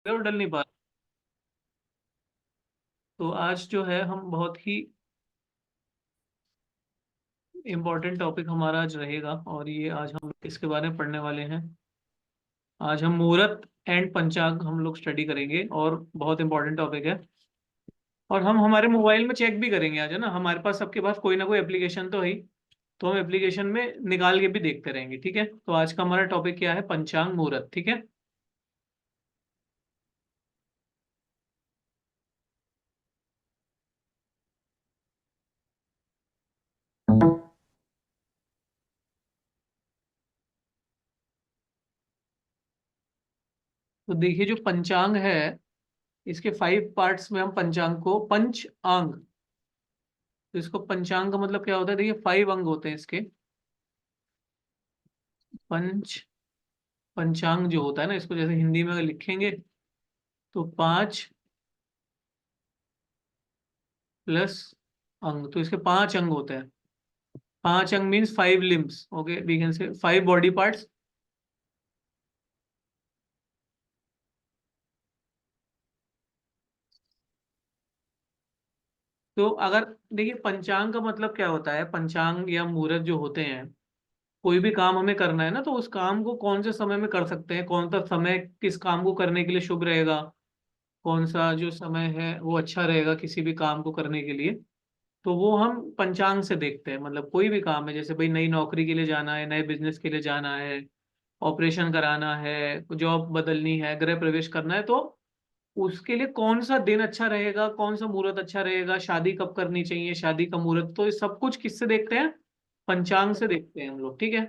और डल नहीं पा रहा। तो आज जो है हम बहुत ही इम्पोर्टेंट टॉपिक हमारा आज रहेगा, और ये आज हम इसके बारे में पढ़ने वाले हैं। आज हम मुहूर्त एंड पंचांग हम लोग स्टडी करेंगे, और बहुत इंपॉर्टेंट टॉपिक है। और हम हमारे मोबाइल में चेक भी करेंगे आज, है ना। हमारे पास, सबके पास कोई ना कोई एप्लीकेशन तो है ही, तो हम एप्लीकेशन में निकाल के भी देखते रहेंगे। ठीक है, तो आज का हमारा टॉपिक क्या है? पंचांग, मुहूर्त। ठीक है। तो देखिए, जो पंचांग है, इसके 5 पार्ट्स में हम पंचांग को पंच अंग। तो इसको पंचांग का मतलब क्या होता है? देखिए, 5 अंग होते हैं इसके। पंच पंचांग जो होता है ना, इसको जैसे हिंदी में अगर लिखेंगे तो 5 प्लस अंग, तो इसके 5 अंग होते हैं। 5 अंग means 5 limbs. Okay, we can say 5 body parts. तो अगर देखिए, पंचांग का मतलब क्या होता है? पंचांग या मुहूर्त जो होते हैं, कोई भी काम हमें करना है ना, तो उस काम को कौन से समय में कर सकते हैं, कौन सा समय किस काम को करने के लिए शुभ रहेगा, कौन सा जो समय है वो अच्छा रहेगा किसी भी काम को करने के लिए, तो वो हम पंचांग से देखते हैं। मतलब कोई भी काम है, जैसे भाई नई नौकरी के लिए जाना है, नए बिजनेस के लिए जाना है, ऑपरेशन कराना है, जॉब बदलनी है, गृह प्रवेश करना है, तो उसके लिए कौन सा दिन अच्छा रहेगा, कौन सा मुहूर्त अच्छा रहेगा, शादी कब करनी चाहिए, शादी का मुहूर्त, तो ये सब कुछ किससे देखते हैं? पंचांग से देखते हैं हम लोग। ठीक है।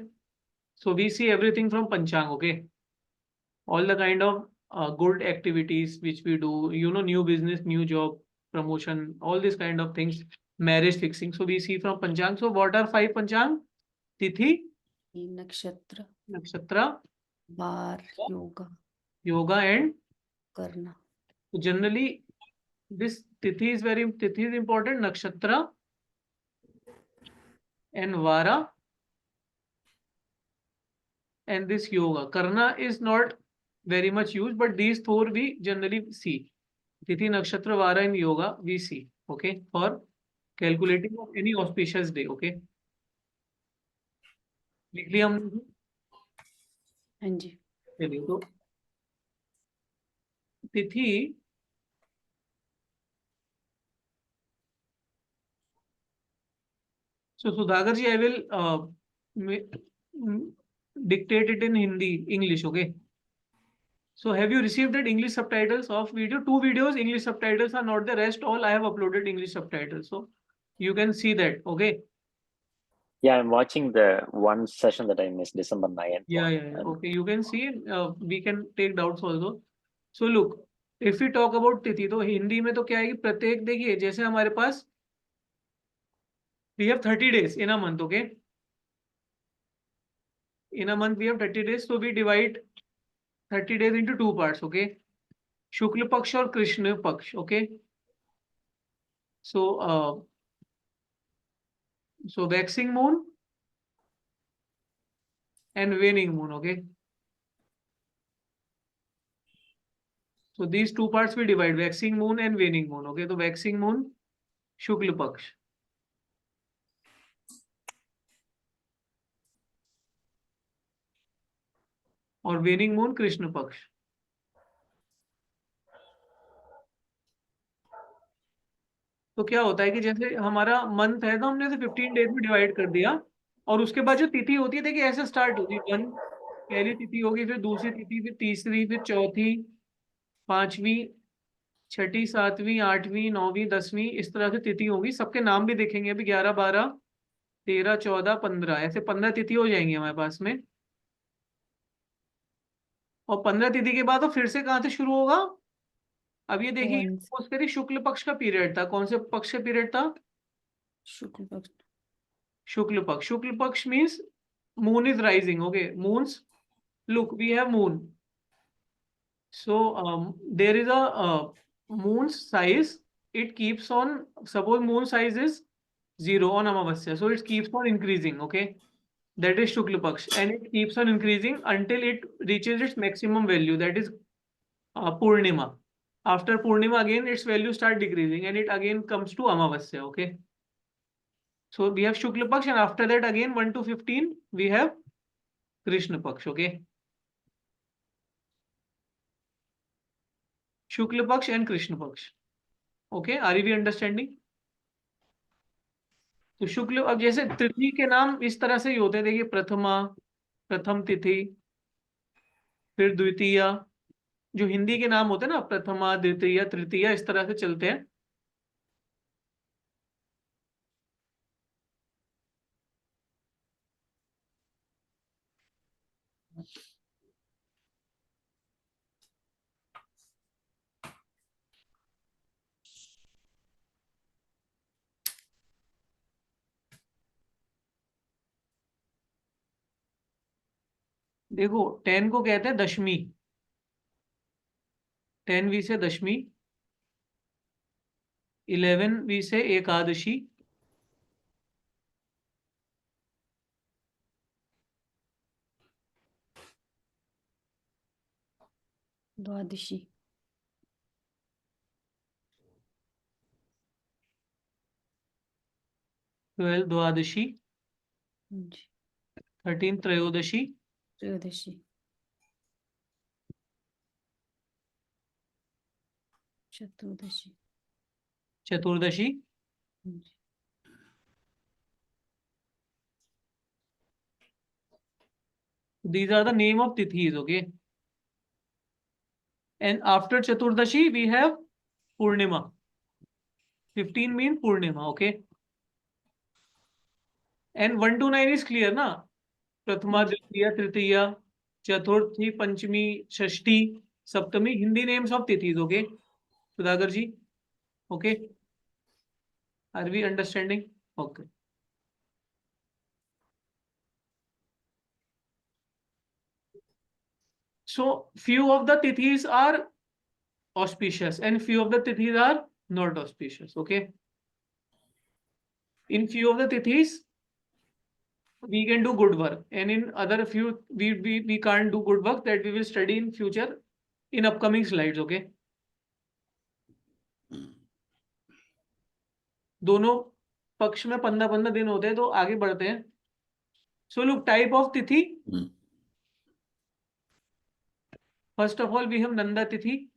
So we see everything from Panchang. Okay, all the kind of good activities which we do, new business, new job, promotion, all these kind of things, marriage fixing, so we see from panchang. So what are 5 panchang? Tithi, नक्षत्र, nakshatra, war, yoga, yoga, and करना, generally this tithi is important, nakshatra and vara, and this yoga karna is not very much used, but these 4 we generally see. Tithi, nakshatra, vara and yoga we see. Okay, for calculating of any auspicious day. Okay, लिख लिया हमने। हाँ जी। चलिए, तो तिथि, so Sudhakar ji, I will dictate it in Hindi, English. Okay, so have you received that English subtitles of video? 2 videos English subtitles are not the rest, all I have uploaded English subtitles, so you can see that. Okay. Yeah, I'm watching the one session that I missed, December 9th. Yeah. Okay, you can see, we can take doubts also. So look, if we talk about तिथि, तो हिंदी में तो क्या है कि प्रत्येक, देखिए जैसे हमारे पास we have 30 days in a month. Okay, in a month we have 30 days, so we divide 30 days into 2 parts. Okay, शुक्ल पक्ष और कृष्ण पक्ष. Okay, so so waxing moon and waning moon. Okay, so these 2 parts we divide, waxing moon and waning moon. Okay, तो waxing moon शुक्ल पक्ष, और वेनिंग moon Krishna पक्ष. तो क्या होता है कि जैसे हमारा मंथ है, तो हमने इसे 15 डेज में डिवाइड कर दिया, और उसके बाद जो तिथि होती है, देखिए ऐसे स्टार्ट होती है। वन, पहली तिथि होगी, फिर दूसरी तिथि, फिर तीसरी, फिर चौथी, पांचवी, छठी, सातवीं, आठवीं, नौवीं, 10वीं, इस तरह से तिथि होगी। सबके नाम भी देखेंगे अभी, 11, 12, 13, 14, 15, ऐसे 15 तिथि हो जाएंगी हमारे पास में। और 15 तिथि के बाद तो फिर से कहाँ से शुरू होगा? अब ये देखिए, उसके लिए शुक्ल पक्ष का पीरियड था। कौन से पक्ष का पीरियड था? शुक्ल पक्ष। शुक्ल पक्ष. शुक्ल पक्ष means moon is rising. Okay, moons, look, we have moon. So there is a moon size, it keeps on, suppose moon size is 0 on amavasya, so it keeps on increasing. Okay, that is shukla paksh, and it keeps on increasing until it reaches its maximum value, that is Purnima. After Purnima again its value start decreasing and it again comes to Amavasya. Okay. So we have Shukla Paksh and after that again 1 to 15 we have Krishna Paksh. Okay. Shukla Paksh and Krishna Paksh. Okay. Are we understanding? तो शुक्ल अब जैसे तिथि के नाम इस तरह से ही होते हैं, देखिए प्रथमा, प्रथम तिथि, फिर द्वितीया, जो हिंदी के नाम होते हैं ना प्रथमा द्वितीय तृतीया इस तरह से चलते हैं। देखो 10 को कहते हैं दशमी, 10वीं से दशमी, 11वीं से एकादशी, द्वादशी, 12 द्वादशी, हाँ जी, 13 त्रयोदशी, त्रयोदशी, चतुर्दशी, चतुर्दशी। हाँ जी, These are the name of tithis, okay? And after Chaturdashi we have Purnima. 15 means Purnima, okay? And 1 to 9 is clear, na? Prathama, Dvitiya, Tritiya, Chaturthi, Panchami, Shashti, Saptami, Hindi names of tithis, okay? Sudhakar ji, okay? Are we understanding? Okay. So few of the tithis are auspicious and few of the tithis are not auspicious, okay? In few of the tithis we can do good work and in other few we can't do good work, that we will study in future in upcoming slides, okay? दोनों पक्ष में 15-15 दिन होते हैं, तो आगे बढ़ते हैं। So look, type of तिथि, first of all we have Nanda तिथि,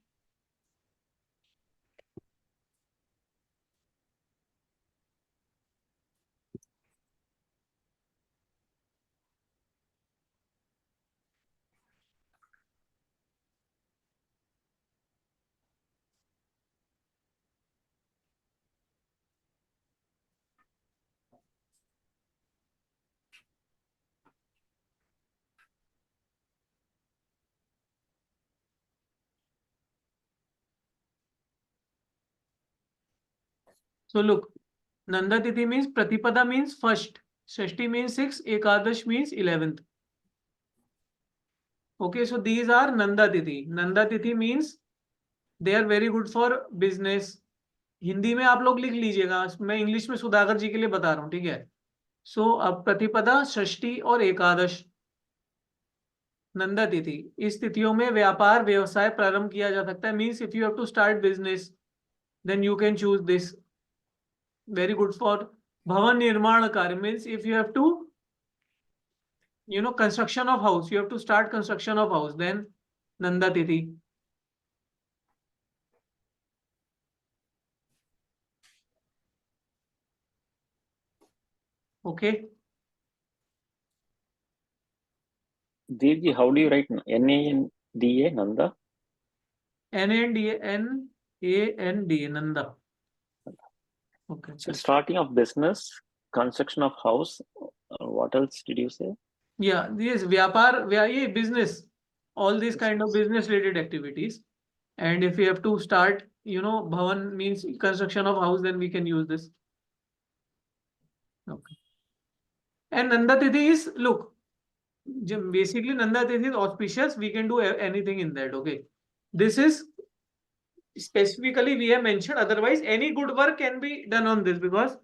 so look, Nanda तिथि means Pratipada means first, Shashti means 6, Ekadash means 11th. Okay, so these are Nanda तिथि. Nanda तिथि means they are very good for business. Hindi में आप लोग लिख लीजिएगा, मैं इंग्लिश में सुधाकर जी के लिए बता रहा हूँ, ठीक है? सो अब प्रतिपदा, षष्ठी और एकादश नंदा तिथि, इस तिथियों में व्यापार व्यवसाय प्रारंभ किया जा सकता है। Means if you have to start business then you can choose this, very good for भवन निर्माण कार्य। Means if you have to construction of house, you have to start construction of house, then Nanda Tithi. Okay. Devji, how do you write Nanda? Nanda? Nanda, Nanda. Okay. So starting of business, construction of house. What else did you say? Yeah, yes, vyapar, business, all these kind of business related activities. And if we have to start, bhavan means construction of house, then we can use this. Okay. And Nanda Tithi is, look, basically Nanda Tithi is auspicious. We can do anything in that. Okay. This is specifically we have mentioned. Otherwise, any good work can be done on this, because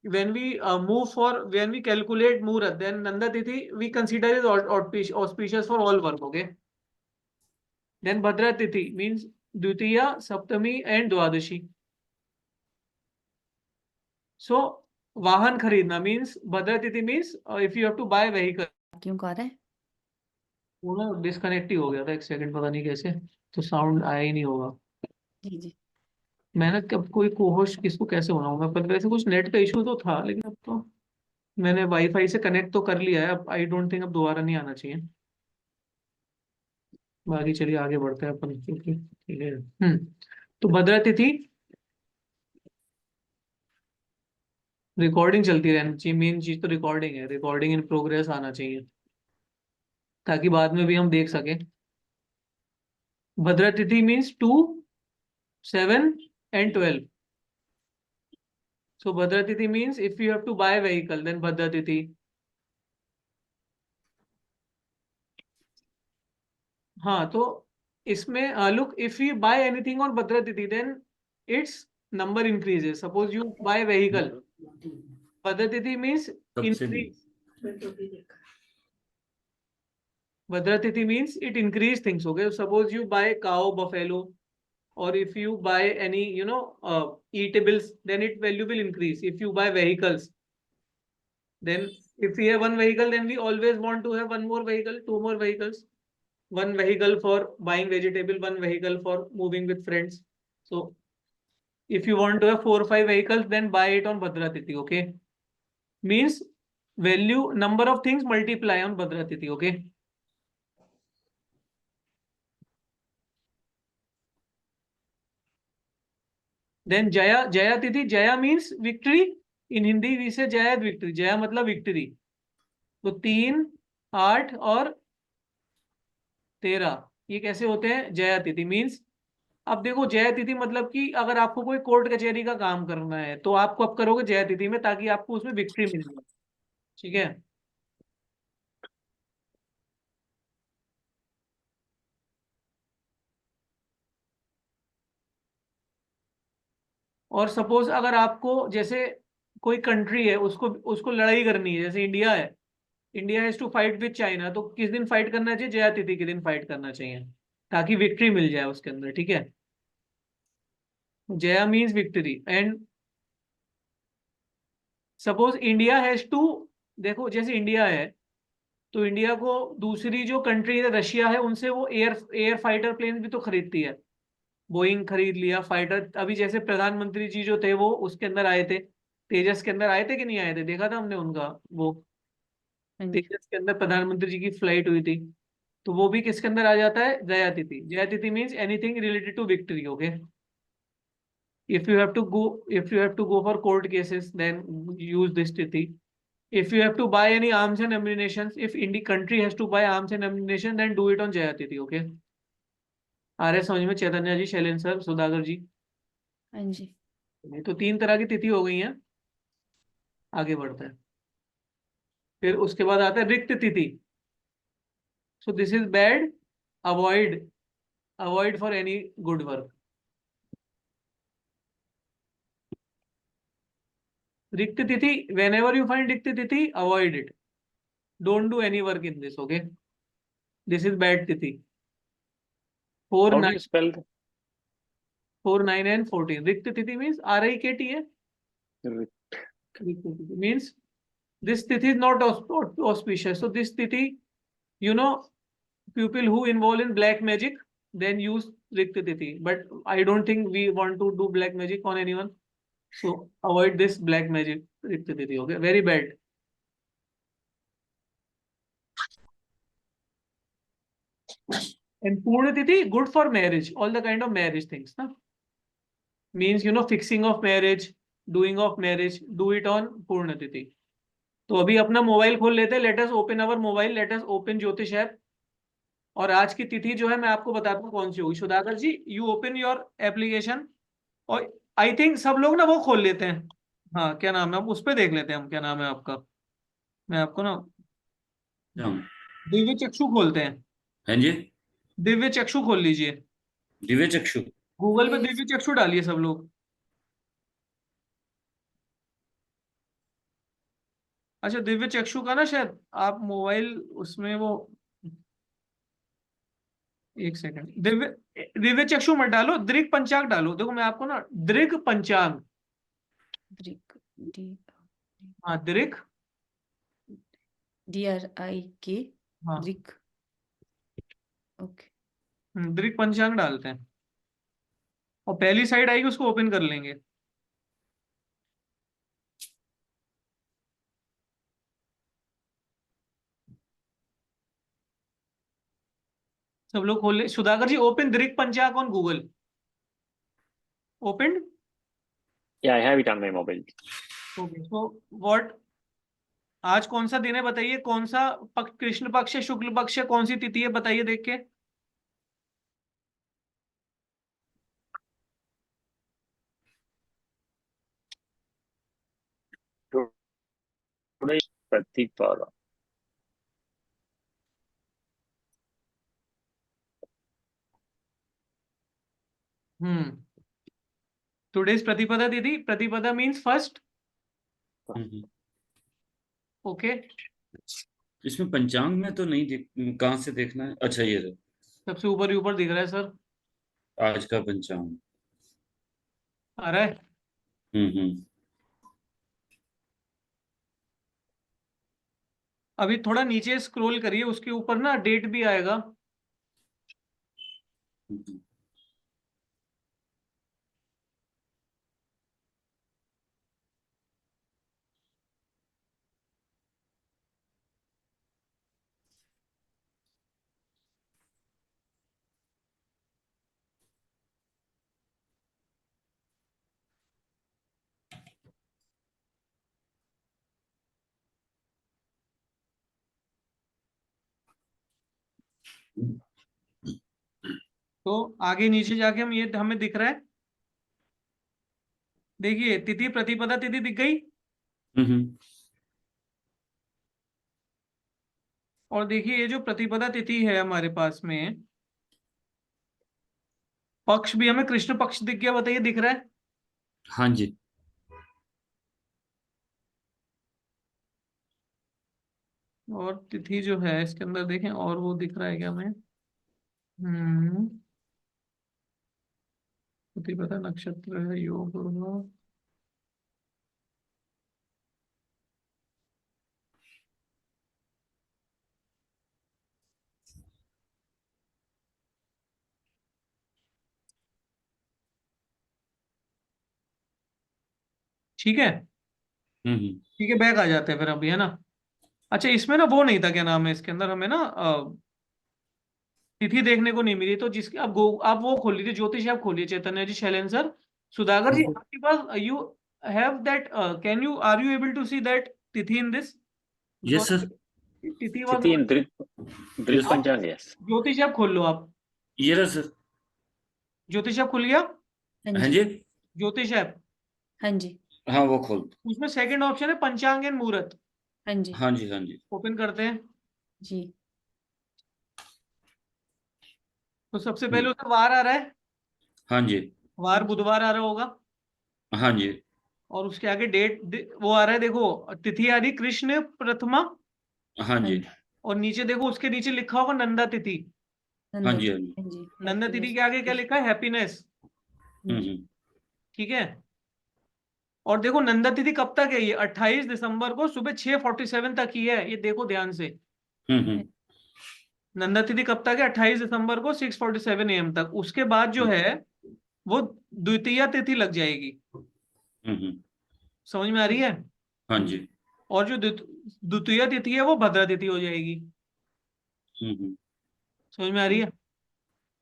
when we when we calculate Murat, then Nanda Tithi we consider is auspicious for all work. Okay. Then Bhadra Tithi means Dvitiya, Saptami and Dwadashi. So वाहन खरीदना means Bhadra Tithi means if you have to buy vehicle. क्यों कह रहे हैं? वो ना disconnect ही हो गया था एक सेकंड, पता नहीं कैसे, तो साउंड आया ही नहीं होगा। जी जी मैंने कब कोई कोहोस्ट किसको कैसे बनाऊं मैं, पर वैसे कुछ नेट का इशू तो था, लेकिन अब तो मैंने वाईफाई से कनेक्ट तो कर लिया है, अब आई डोंट थिंक अब दोबारा नहीं आना चाहिए। बाकी चलिए आगे बढ़ते हैं अपन, क्योंकि ठीक है। तो भद्रा तिथि रिकॉर्डिंग चलती रहनी चाहिए, मेन चीज तो रिकॉर्डिंग है, रिकॉर्डिंग इन प्रोग्रेस आना चाहिए ताकि बाद में भी हम देख सकें। भद्रा तिथि means 2, 7 and 12. So Bhadra Tithi means if you have to buy a vehicle, then Bhadra Tithi. हाँ, तो इसमें look, if you buy anything on Bhadra Tithi, then its number increases. Suppose you buy a vehicle, Bhadra Tithi means increase. Bhadra Tithi means it increase things. Okay, suppose you buy cow, buffalo, or if you buy any eatables, then its value will increase. If you buy vehicles, then if we have one vehicle, then we always want to have one more vehicle, two more vehicles. One vehicle for buying vegetable, one vehicle for moving with friends. So if you want to have 4 or 5 vehicles, then buy it on Bhadra Tithi. Okay, means value number of things multiply on Bhadra Tithi. Okay. Then Jaya Tithi, Jaya means victory. In Hindi we say Jaya victory. Jaya मतलब victory. तो 3, 8 और 13 ये कैसे होते हैं? जया तिथि means, अब देखो जया तिथि मतलब कि अगर आपको कोई कोर्ट कचहरी का काम करना है तो आप कब करोगे? जया तिथि में, ताकि आपको उसमें विक्ट्री मिल जाए। ठीक है। और सपोज अगर आपको जैसे कोई कंट्री है, उसको उसको लड़ाई करनी है, जैसे इंडिया है, India has to fight with China, तो किस दिन फाइट करना चाहिए? जया तिथि के दिन फाइट करना चाहिए, ताकि विक्ट्री मिल जाए उसके अंदर। ठीक है। जया means victory. And suppose India has to, देखो जैसे इंडिया है तो इंडिया को दूसरी जो कंट्री है रशिया है, उनसे वो एयर एयर फाइटर प्लेन भी तो खरीदती है। बोइंग खरीद लिया फाइटर। अभी जैसे प्रधानमंत्री जी जो थे वो उसके अंदर आए थे, तेजस के अंदर आए थे कि नहीं आए थे? देखा था हमने उनका वो, हाँ जी तेजस के अंदर प्रधानमंत्री जी की फ्लाइट हुई थी। तो वो भी किसके अंदर आ जाता है? जया तिथि। जया तिथि means anything related to victory. Okay, if you have to go for court cases, then use this tithi. If you have to buy any arms and ammunition, if India country has to buy arms and ammunition, then do it on Jaya Tithi. Okay, आ रहे समझ में चैतन्य ji, Shailendra sir, Sudhakar जी? हाँ जी तो 3 तरह की तिथि हो गई हैं। आगे बढ़ते हैं। फिर उसके बाद आता है रिक्त तिथि। So this is bad, avoid, avoid for any good work. रिक्त तिथि, वेन एवर यू फाइंड रिक्त तिथि, avoid it, don't do any work in this. Okay, this is bad तिथि। 4, How do 9, you spell 4, 9 and 14 रिक्त तिथि means RIKT है। the रिक्त तिथि means this tithi is not auspicious. So this tithi, you know, people who involve in black magic then use rikta tithi, but I don't think we want to do black magic on anyone, so avoid this black magic rikta tithi. Okay, very bad. And purna tithi, good for marriage, all the kind of marriage things, na? Means, you know, fixing of marriage, doing of marriage, do it on purna tithi. तो अभी अपना mobile खोल लेते हैं, let us open अवर mobile, let us open ज्योतिष app, और आज की तिथि जो है मैं आपको बताता हूँ कौन सी होगी। Sudhakar ji, you open your application, और आई थिंक सब लोग ना वो खोल लेते हैं। हाँ, क्या नाम है, हम उस पर देख लेते हैं हम, क्या नाम है आपका, मैं आपको ना हाँ दिव्य चक्षु खोलते हैं। जी, दिव्य चक्षु खोल लीजिए, दिव्य चक्षु। गूगल पे दिव्य चक्षु डालिए सब लोग। अच्छा, दिव्य चक्षु का ना शायद आप मोबाइल उसमें वो एक सेकंड, दिव्य दिव्य चक्षु मत डालो, दृक पंचांग डालो। देखो मैं आपको ना दृक पंचांग, दृक, डी हाँ दृक, DRIK, हाँ दृक। ओके। दृक पंचांग डालते हैं और पहली साइड आएगी उसको ओपन कर लेंगे। सब लोग खोल ले। सुधाकर जी ओपन दृक पंचांग on Google. Open. Yeah, I have it on my mobile. Okay so what, आज कौन सा दिन है बताइए, कौन सा पक्ष, कृष्ण पक्ष है, शुक्ल पक्ष है, कौन सी तिथि है बताइए देख के। Today is Pratipada. टुडेज प्रतिपदा तिथि, प्रतिपदा मींस फर्स्ट। हम्म। ओके इसमें पंचांग में तो नहीं देख, कहाँ से देखना है? अच्छा ये रहा, सबसे ऊपर ही ऊपर दिख रहा है सर, आज का पंचांग। आ रहा है। हम्म। अभी थोड़ा नीचे स्क्रॉल करिए, उसके ऊपर ना डेट भी आएगा। हम्म। तो आगे नीचे जाके हम ये हमें दिख रहा है, देखिए तिथि प्रतिपदा तिथि दिख गई। हम्म। और देखिए ये जो प्रतिपदा तिथि है हमारे पास में, पक्ष भी हमें कृष्ण पक्ष दिख गया, बताइए दिख रहा है। हाँ जी। और तिथि जो है इसके अंदर देखें, और वो दिख रहा है क्या हमें। हम्म, प्रतिपदा नक्षत्र है, योग होगा। ठीक है, हम्म। ठीक है बैक आ जाते हैं फिर अभी, है ना। अच्छा इसमें ना वो नहीं था, क्या नाम है इसके अंदर, हमें ना तिथि देखने को नहीं मिली, तो जिसकी आप आप वो खोल लीजिए, ज्योतिष आप खोलिए, चैतन्य जी, शैलेंद्र सर, सुधाकर जी आपके पास, you have that, can you, are you able to see that tithi in this, yes because sir. Tithi was Tithi in Drik yes sir. Panchang, yes. ज्योतिष आप खोल लो आप, ये रहा सर। ज्योतिष आप खोल लिया, हाँ हाँ जी। जी। ज्योतिष ऐप, हाँ जी। हाँ वो खोल। उसमें सेकंड ऑप्शन है पंचांग एंड मुहूर्त, हाँ जी। हाँ जी हाँ जी। ओपन करते हैं। जी। तो सबसे हम्म। पहले उसका वार आ रहा है, हाँ जी। वार बुधवार आ रहा होगा, हाँ जी। और उसके आगे डेट वो आ रहा है, देखो तिथि आ रही कृष्ण प्रथमा, हाँ हाँ जी। जी। और नीचे देखो उसके नीचे लिखा होगा नंदा तिथि। हाँ नंदा जी। जी। हाँ जी। हाँ जी। नंदा तिथि हैप्पीनेस। के आगे क्या लिखा है, हैप्पीनेस। हाँ जी। हम्म। ठीक है, और देखो नंदा तिथि कब तक है, ये 28 दिसंबर को सुबह 6:47 तक ही है, ये देखो ध्यान से। हम्म। नंदा तिथि कब तक है, 28 दिसंबर को 6:47 AM तक। उसके बाद जो है वो द्वितीया तिथि लग जाएगी, हम्म। समझ में आ रही है। हाँ हाँ जी। जी। और जो द्वितीया तिथि है वो भद्रा तिथि हो जाएगी, हम्म। समझ में आ रही है।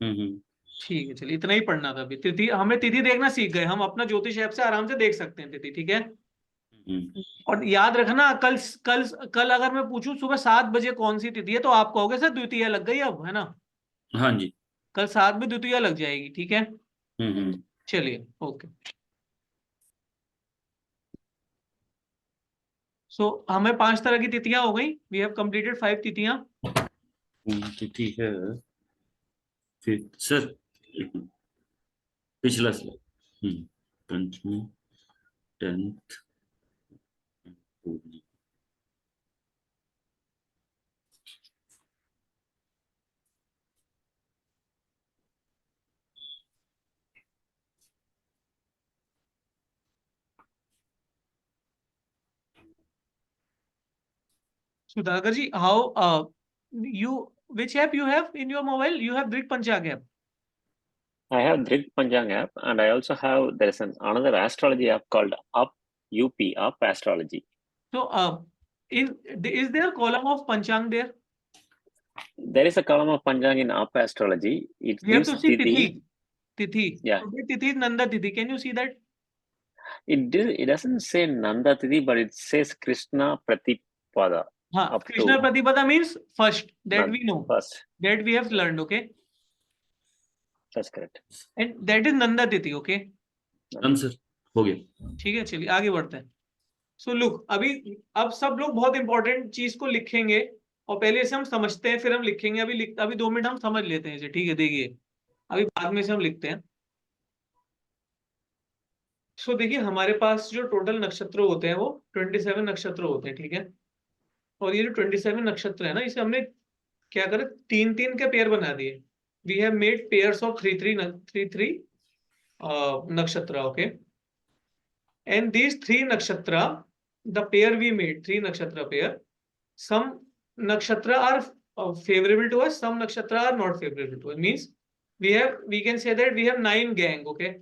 हम्म। ठीक है चलिए, इतना ही पढ़ना था अभी, तिथि हमें तिथि देखना सीख गए हम, अपना ज्योतिष ऐप से आराम से देख सकते हैं तिथि, ठीक है। हम्म। और याद रखना, कल कल कल अगर मैं पूछूं सुबह 7 बजे कौन सी तिथि है, तो आप कहोगे सर द्वितीया लग गई अब, है ना। हाँ जी। कल 7 में द्वितीया लग जाएगी, ठीक है। हम्म। चलिए ओके। सो हमें 5 तरह की तिथियां हो गई, वी हैव कंप्लीटेड 5 तिथियां। तिथि है फिर सर, पिछला slide. Panchami, 10th, Sudhakar ji, how you which app you have in your mobile? You have Drik Panchang app. I have Drig Panjang app, and I also have there's another astrology app called Up Up Astrology. So is there a column of Panchang there? There is a column of Panjang in Up Astrology. It We have gives to see Tithi. Tithi. Yeah. So Tithi is Nanda Tithi. Can you see that? It doesn't say Nanda Tithi, but it says Krishna Pratipada. Haan, Up Krishna to Pratipada means first, that Nand we know, first. that we have learned, okay? That's correct. And that is Nanda Tithi, okay? Answer हो गया। ठीक है, चलिए आगे बढ़ते हैं। So look, अभी अब सब लोग बहुत इंपॉर्टेंट चीज को लिखेंगे और पहले से हम समझते हैं, फिर हम लिखेंगे। अभी 2 मिनट हम समझ लेते हैं इसे, ठीक है? देखिए, अभी बाद में से हम लिखते हैं। सो देखिए, हमारे पास जो टोटल नक्षत्र होते हैं वो 27 नक्षत्र होते हैं, ठीक है? और ये जो 27 नक्षत्र है ना, इसे हमने क्या करें, 3-3 के पेयर बना दिए। We have made pairs of 3-3 nakshatra, okay? And these 3 nakshatra, the pair we made, 3 nakshatra pair, some nakshatra are favorable to us, some nakshatra are not favorable to us. Means we can say that we have 9 gang, okay?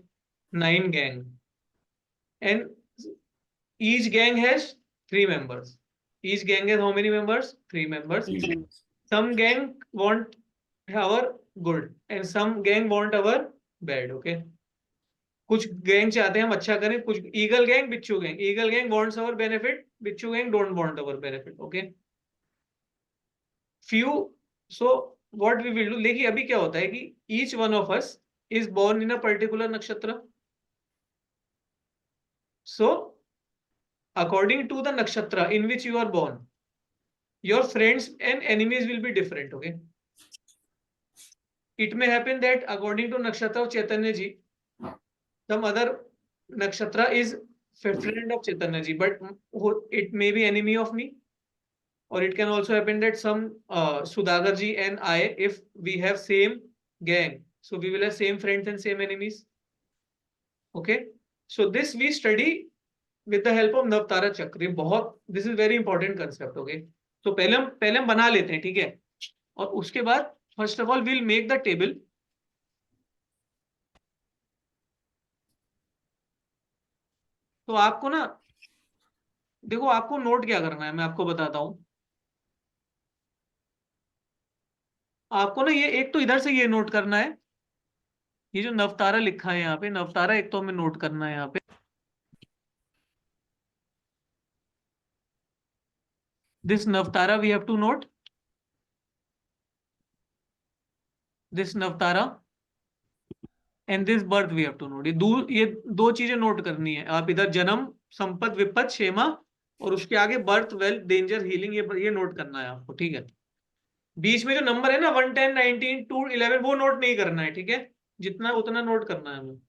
9 gang, and each gang has 3 members. Each gang has how many members? 3 members. Some gang want our good and some gang want our bad, okay? कुछ gang चाहते हैं हम अच्छा करें, कुछ eagle gang, bichchhu gang. Eagle gang wants our benefit, bichchhu gang don't want our benefit, okay? Few, so what we will do, देखिए अभी क्या होता है कि each one of us is born in a particular nakshatra. So according to the nakshatra in which you are born, your friends and enemies will be different, okay? It may happen that according to नक्षत्र of Chaitanya ji, some other nakshatra is friend of Chaitanya ji, but it may be enemy of me. Or it can also happen that some Sudhakar ji and I, if we have same gang, so we will have same friends and same enemies, okay? So this we study with the help of Navtara Chakra. बहुत, this is very important concept, okay? So पहले हम बना लेते हैं, ठीक है? और उसके बाद first of all we'll make the table. तो आपको ना, देखो आपको नोट क्या करना है, मैं आपको बताता हूं। आपको ना ये एक तो इधर से ये नोट करना है, ये जो नवतारा लिखा है यहाँ पे, नवतारा एक तो हमें नोट करना है यहाँ पे। This Navtara we have to note, this Navtara and this birth we have to note. ये दो चीजें नोट करनी है। आप इधर जन्म, संपत, विपत, क्षेमा, और उसके आगे बर्थ, वेल्थ, डेंजर, हीलिंग, ये नोट करना है आपको, ठीक है? बीच में जो नंबर है ना 1, 10, 19, 2, 11, वो नोट नहीं करना है, ठीक है? जितना उतना नोट करना है हमें।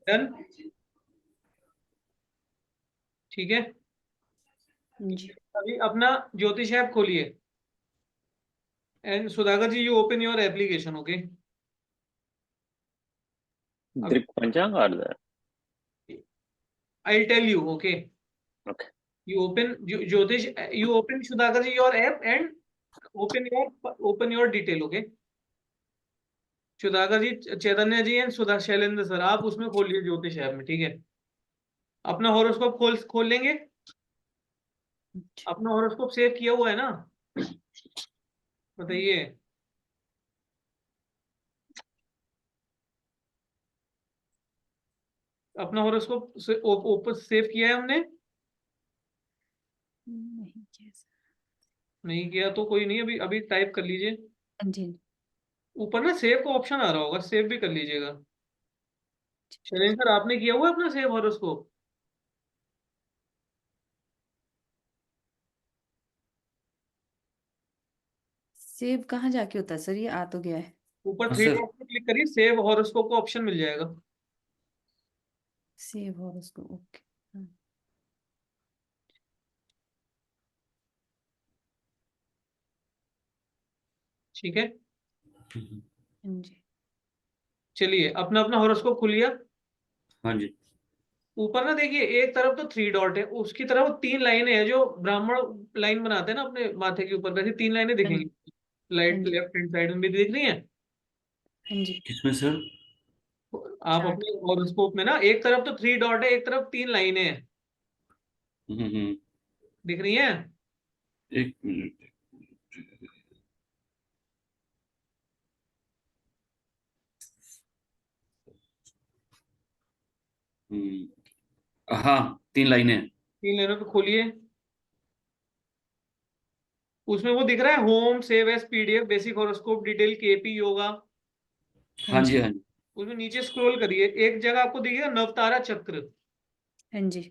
डन, ठीक है। जी अभी अपना ज्योतिष ऐप खोलिए and Sudhakar ji, you open your application, okay. Drik Panchang or the I tell you, okay. okay. You open Jyotish, you open Sudhakar ji your app and open your detail, okay? Sudhakar ji, Chaitanya ji and Sudha Shailendra sir, आप उसमें खोलिए ज्योतिष app में, ठीक है। अपना horoscope खोल लेंगे। अपना हॉरोस्कोप सेव किया हुआ है ना? बताइए। अपना हॉरोस्कोप ऊपर सेव किया है हमने? नहीं कैसा। नहीं किया तो कोई नहीं, अभी अभी टाइप कर लीजिए। हाँ जी ऊपर ना सेव का ऑप्शन आ रहा होगा, सेव भी कर लीजिएगा। शैलेंद्र सर, आपने किया हुआ है अपना सेव हॉरोस्कोप? सेव कहाँ जाके होता है सर? ये आ तो गया है। ऊपर हाँ थ्री सर। डॉट पे क्लिक करिए, सेव हॉरोस्कोप का ऑप्शन मिल जाएगा। सेव और उसको ओके। हाँ ठीक है, हाँ जी चलिए अपना अपना हॉरोस्कोप खुल लिया। हाँ जी ऊपर ना देखिए, एक तरफ तो थ्री डॉट है, उसकी तरफ तीन लाइनें हैं जो ब्राह्मण लाइन बनाते हैं ना अपने माथे के ऊपर, वैसे तीन लाइनें हाँ दिखेंगी। हाँ लाइट जी लेफ्ट हैंड साइड में भी दिख रही हैं। हाँ जी। किसमें सर? आप चार्ट। अपने हॉरोस्कोप में ना, एक तरफ तो थ्री डॉट है, एक तरफ तीन लाइनें हैं, हम्म। दिख रही हैं? एक मिनट। हाँ, 3 लाइनें। तीन लाइनों पे खोलिए। उसमें वो दिख रहा है, home save S PDF basic horoscope detail KP yoga. हाँ हाँ जी जी हाँ जी उसमें नीचे स्क्रॉल करिए, एक जगह आपको दिखेगा नवतारा चक्र। हाँ जी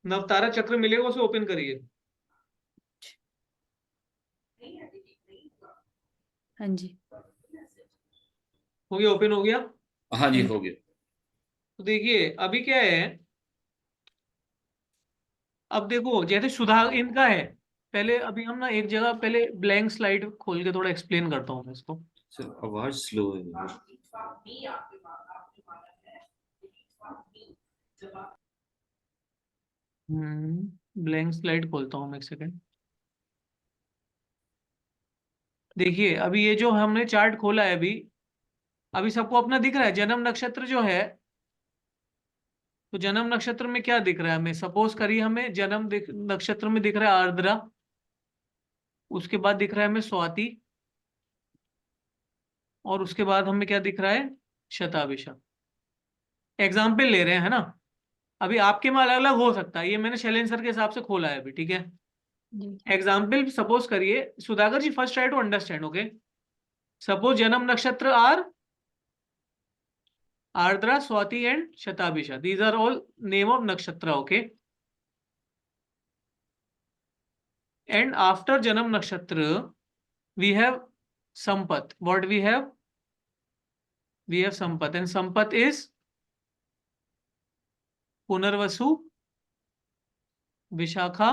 नवतारा चक्र मिलेगा, उसे ओपन करिए। हाँ जी हो गया, ओपन हो गया। हाँ जी, हाँ हो जी। गया। तो देखिए अभी क्या है, अब देखो जैसे सुधा इनका है। पहले अभी हम ना एक जगह पहले ब्लैंक स्लाइड खोल के थोड़ा एक्सप्लेन करता हूँ मैं इसको। सर आवाज स्लो है यार। ब्लैंक स्लाइड खोलता हूँ मैं, एक सेकेंड। देखिए अभी ये जो हमने चार्ट खोला है, अभी अभी सबको अपना दिख रहा है जन्म नक्षत्र जो है। तो जन्म नक्षत्र में क्या दिख रहा है हमें, सपोज करिए हमें नक्षत्र में दिख रहा है आर्द्रा। उसके बाद दिख रहा है हमें स्वाति। और उसके बाद हमें क्या दिख रहा है, शताभिषा। एग्जाम्पल ले रहे हैं, है ना? अभी आपके में अलग अलग हो सकता है, ये मैंने शैलेंद्र सर के हिसाब से खोला है अभी, ठीक है। जी एग्जाम्पल सपोज करिए, Sudhakar ji first try to understand, okay. Suppose janma नक्षत्र are Ardra Swati and Shatabhisha, these are all name of nakshatra, okay. And after janma nakshatra we have Sampat. What we have? We have Sampat, and Sampat is Punarvasu, Vishakha,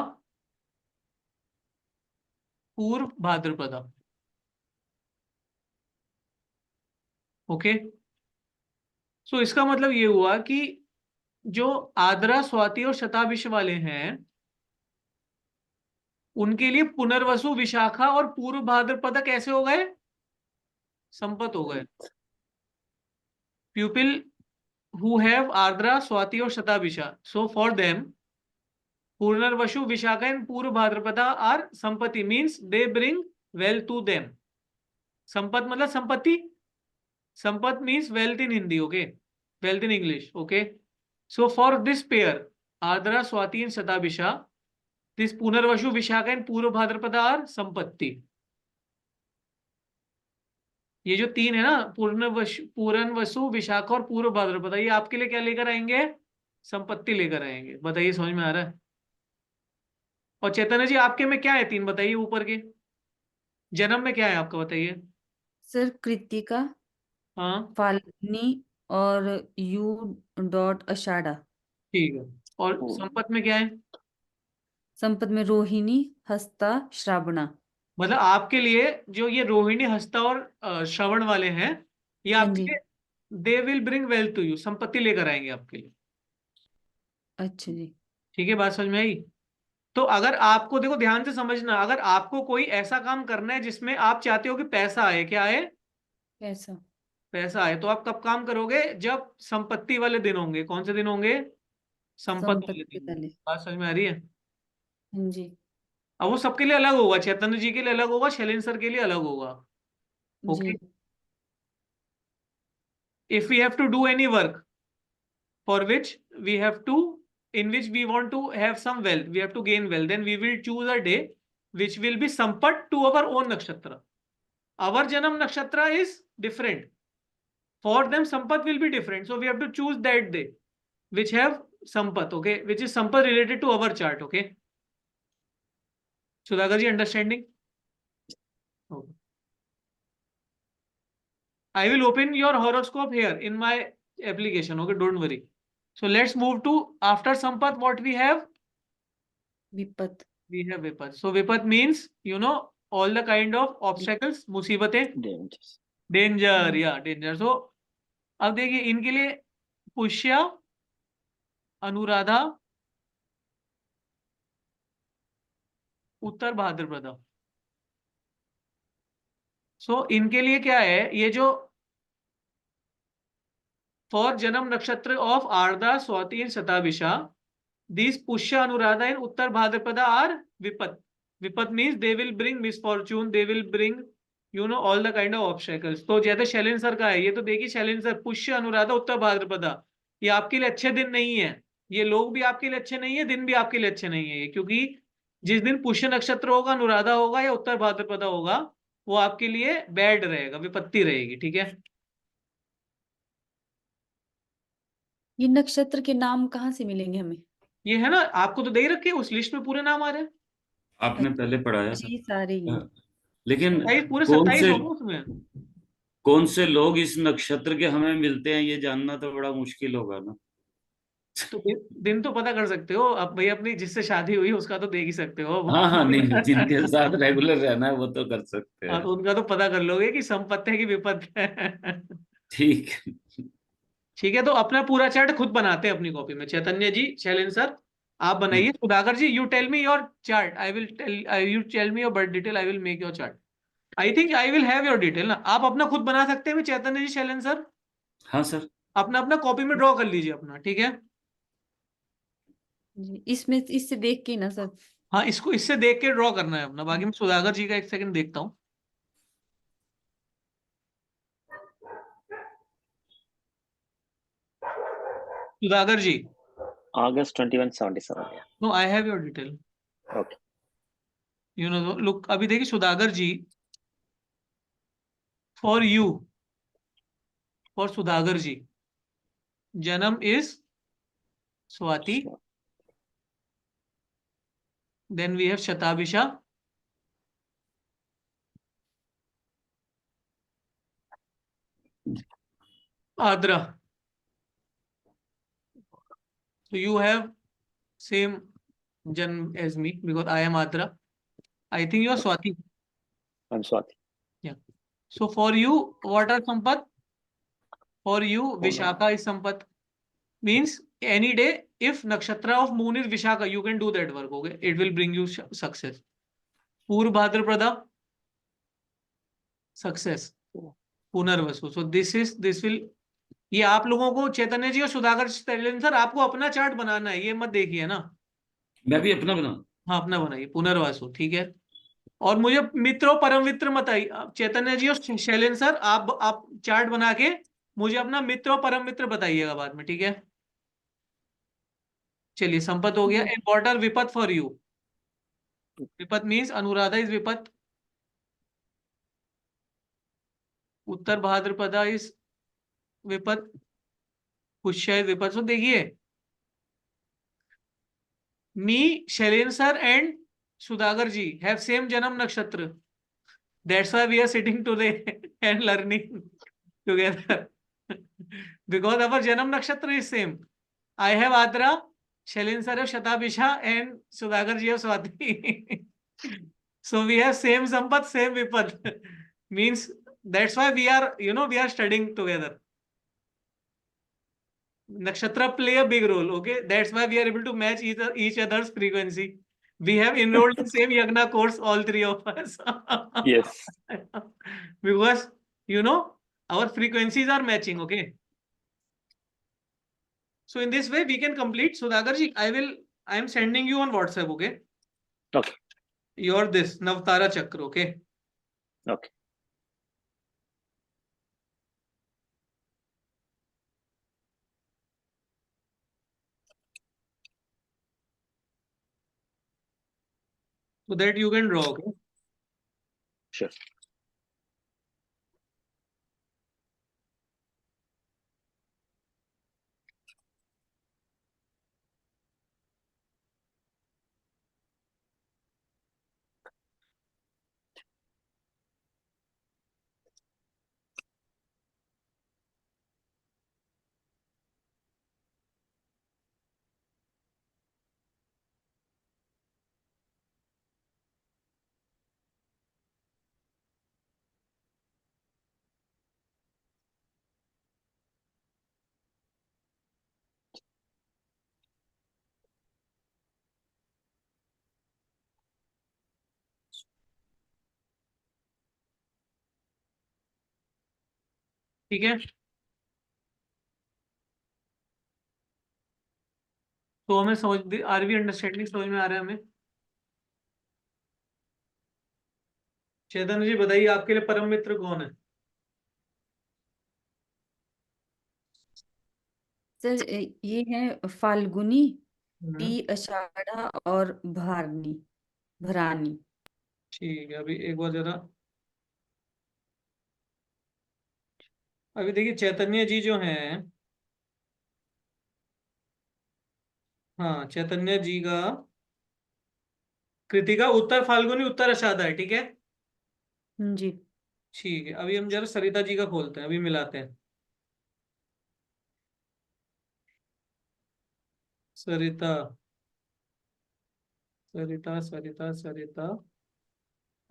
पूर्व Bhadrapada, okay. सो इसका मतलब ये हुआ कि जो आद्रा स्वाति और शताभिष वाले हैं, उनके लिए पुनर्वसु विशाखा और पूर्व भाद्रपदा कैसे हो गए, संपत हो गए। People who have Ardra Swati और Shatabhisha, so for them Purnarvashu, Vishaka and Purva Bhadrapada are Sampati, means they bring wealth to them. Sampat मतलब संपत्ति. Sampat means wealth in Hindi, okay? Wealth in English, okay? So for this pair, Ardra, Swati and Shatabhisha, this Punarvashu, Vishaka and Purva Bhadrapada are Sampatti. ये जो तीन है ना, पूर्णवसु विशाखा और पूर्व भाद्रपदा, ये आपके लिए क्या लेकर आएंगे, संपत्ति लेकर आएंगे। बताइए समझ में आ रहा है? और चैतन्य जी आपके में क्या है तीन, बताइए ऊपर के जन्म में क्या है आपका, बताइए। सर कृतिका हाँ फाल्गुनी और यू डॉट आषाढ़ा। ठीक है। और संपत में क्या है? संपद में रोहिणी, हस्ता, श्रावणा। मतलब आपके लिए जो ये रोहिणी, हस्ता और श्रवण वाले हैं, ये हाँ आपके जी। लिए they will bring wealth to you, संपत्ति लेकर आएंगे आपके लिए। अच्छा जी। ठीक है, बात समझ में आई? तो अगर आपको, देखो ध्यान से समझना, अगर आपको कोई ऐसा काम करना है जिसमें आप चाहते हो कि पैसा आए, क्या आए? कैसा? पैसा आए, तो आप कब काम करोगे? जब संपत्ति वाले दिन होंगे। कौन से दिन होंगे? संपत्ति वाले संपत्ति दिन। वाले। बात समझ में आ रही है? हाँ जी। अब वो सबके लिए अलग होगा, चैतन्य जी के लिए अलग होगा, शैलेंद्र सर के लिए अलग होगा। जी। Okay. If we have to do any work for which we have to, in which we want to have some wealth, we have to gain wealth, then we will choose a day which will be sampat to our own nakshatra. Our janam nakshatra is different, for them sampat will be different, so we have to choose that day which have sampat, okay, which is sampat related to our chart. Okay, Sudhakar ji, understanding? Okay. I will open your horoscope here in my application. Okay, don't worry. So let's move to, after sampat what we have? विपत। We have vipat. So vipat means, all the kind of obstacles, मुसीबतें, Dangers. danger, yeah, danger. So अब देखिए इनके लिए पुष्य, अनुराधा, उत्तर भाद्रपदा। सो इनके लिए क्या है, ये जो for janma nakshatra of Ardra, Swati and Shatabhisha, these pushya anuradha in uttar bhadrapada are vipat. Vipat means they will bring misfortune, they will bring all the kind of obstacles. तो जैसे शैलेंद्र सर का है, ये तो देखिए शैलेंद्र सर, पुष्य अनुराधा उत्तर भाद्रपदा, ये आपके लिए अच्छे दिन नहीं है। ये लोग भी आपके लिए अच्छे नहीं है, दिन भी आपके लिए अच्छे नहीं है ये, क्योंकि जिस दिन पुष्य नक्षत्र होगा, अनुराधा होगा या उत्तर भाद्रपदा होगा, वो आपके लिए बैड रहेगा, विपत्ति रहेगी। ठीक है। ये नक्षत्र के नाम कहाँ से मिलेंगे हमें? ये है ना, आपको तो दे ही रखे हैं, उस लिस्ट में पूरे नाम आ रहे हैं। आपने पहले पढ़ाया जी सारे ही था। हैं। लेकिन पूरे कौन 27 से होगा उसमें। कौन से लोग इस नक्षत्र के हमें मिलते हैं, ये जानना तो बड़ा मुश्किल होगा ना। तो दिन तो पता कर सकते हो अब भाई, अपनी जिससे शादी हुई उसका तो देख ही सकते हो। हाँ हाँ, नहीं, जिनके साथ रेगुलर रहना है वो तो कर सकते हाँ, हैं। तो उनका तो पता कर लोगे कि संपत्ति है कि विपत्ति है। ठीक। ठीक है, तो अपना पूरा चार्ट खुद बनाते हैं अपनी कॉपी में। चैतन्य जी, शैलेंद्र सर, आप बनाइए। Sudhakar ji, you tell me your chart, I will tell, you tell me your birth detail, I will make your chart. I think I will have your detail ना, आप अपना खुद बना सकते हैं चैतन्य जी, शैलेंद्र सर। हाँ सर। अपना अपना कॉपी में ड्रॉ कर लीजिए अपना, ठीक है। जी, इसमें इससे देख के ना सर। हाँ, इसको इससे देख के ड्रॉ करना है अपना। बाकी मैं सुधाकर जी का एक सेकंड देखता हूँ। Sudhakar ji, August 2177. Yeah. No I have your detail. Okay. Look, अभी देखिए Sudhakar ji, for you, for Sudhakar ji, janma is Swati, Sure. Then we have Shatabhisha, Ardra. So you have same जन्म as me because I am Adra. I think you are Swati. I'm Swati. Yeah. So for you, what are Sampat? For you, no. Vishaka is Sampat. Means any day, if nakshatra of moon is Vishaka, you can do that work. Okay, it will bring you success. Purva Bhadrapada, success. Punarvasu. So this will. ये आप लोगों को, चैतन्य जी और Sudhakar sir, आपको अपना chart बनाना है, ये मत देखिए ना। मैं भी अपना बना। हाँ, अपना बनाइए, पुनर्वासु। ठीक है। और मुझे मित्रों परम मित्र मत आई, चैतन्य जी और शैलेंद्र सर, आप चार्ट बना के मुझे अपना मित्र और परम मित्र बताइएगा बाद में। ठीक है। चलिए, संपत हो गया। एंड व्हाट आर विपत फॉर यू? विपत मीन्स अनुराधा इज विपत, उत्तर भाद्रपदा इज विपत, पुष्य इज विपत। सो देखिए, me, Shailendra sir and Sudhakar ji have same janma nakshatra, that's why we are sitting today and learning. together because our Janam Nakshatra is same. I have Adra, Shalin sir have Shatabisha, and Sudhagar ji have Swati. So we have same Sampat, same Vipat. Means that's why we are, we are studying together. Nakshatra play a big role, okay? That's why we are able to match each other's frequency. We have enrolled in same Yagna course, all three of us. Yes. Because, our frequencies are matching, okay? So in this way, we can complete. Sudhagar ji, I am sending you on WhatsApp, okay? Okay. Your this, Navtara Chakra, okay? Okay. So that you can draw, okay? Sure. ठीक है? तो हमें समझ, are we understanding समझ में आ रहा है हमें? चैतन्य जी बताइए, आपके लिए परम मित्र कौन है? सर ये है फाल्गुनी, हम्म, पी आषाढ़ा और भरानी। ठीक है, अभी एक बार जरा, अभी देखिए चैतन्य जी जो हैं, हाँ चैतन्य जी का कृतिका उत्तर फाल्गुनी उत्तर अषाढ़ा है, ठीक है? जी। ठीक है, अभी हम जरा सरिता जी का खोलते हैं, अभी मिलाते हैं। सरिता सरिता सरिता सरिता,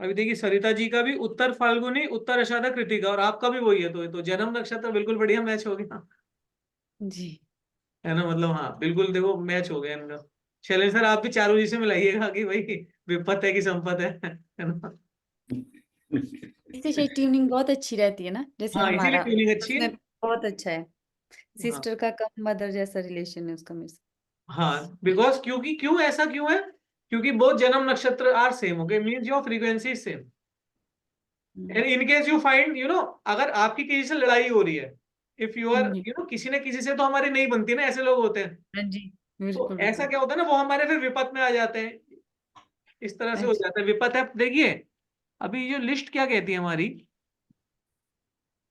अभी देखिए सरिता जी का भी उत्तर फाल्गुनी उत्तर अषाढ़ा कृतिका, और आपका भी वही है, तो ये तो जन्म नक्षत्र बिल्कुल बढ़िया मैच हो गया, जी। है ना? मतलब हाँ बिल्कुल, देखो मैच हो गया इनका। शैलेंद्र सर आप भी चारों जी से मिलाइएगा कि भाई विपत है कि संपत है ना? इससे शायद ट्यूनिंग बहुत अच्छी रहती है ना, जैसे हाँ इसीलिए हमारा ट्यूनिंग अच्छी है। उसमें बहुत अच्छा है। हाँ सिस्टर का कम मदर जैसा रिलेशन है उसका मेरे से। हाँ, बिकॉज क्योंकि क्यों ऐसा क्यों है? क्योंकि बोथ जन्म नक्षत्र are same, okay, means your frequency is same. And in case you find, अगर आपकी किसी से लड़ाई हो रही है, इफ यू आर, जी। किसी न किसी से तो हमारी नहीं बनती ना, ऐसे लोग होते हैं। हाँ जी, तो बिल्कुल ऐसा बिल्कुल। क्या होता है ना, वो हमारे फिर विपत में आ जाते हैं, इस तरह से हो अच्छा। जाता है विपत है। देखिए अभी ये लिस्ट क्या कहती है हमारी,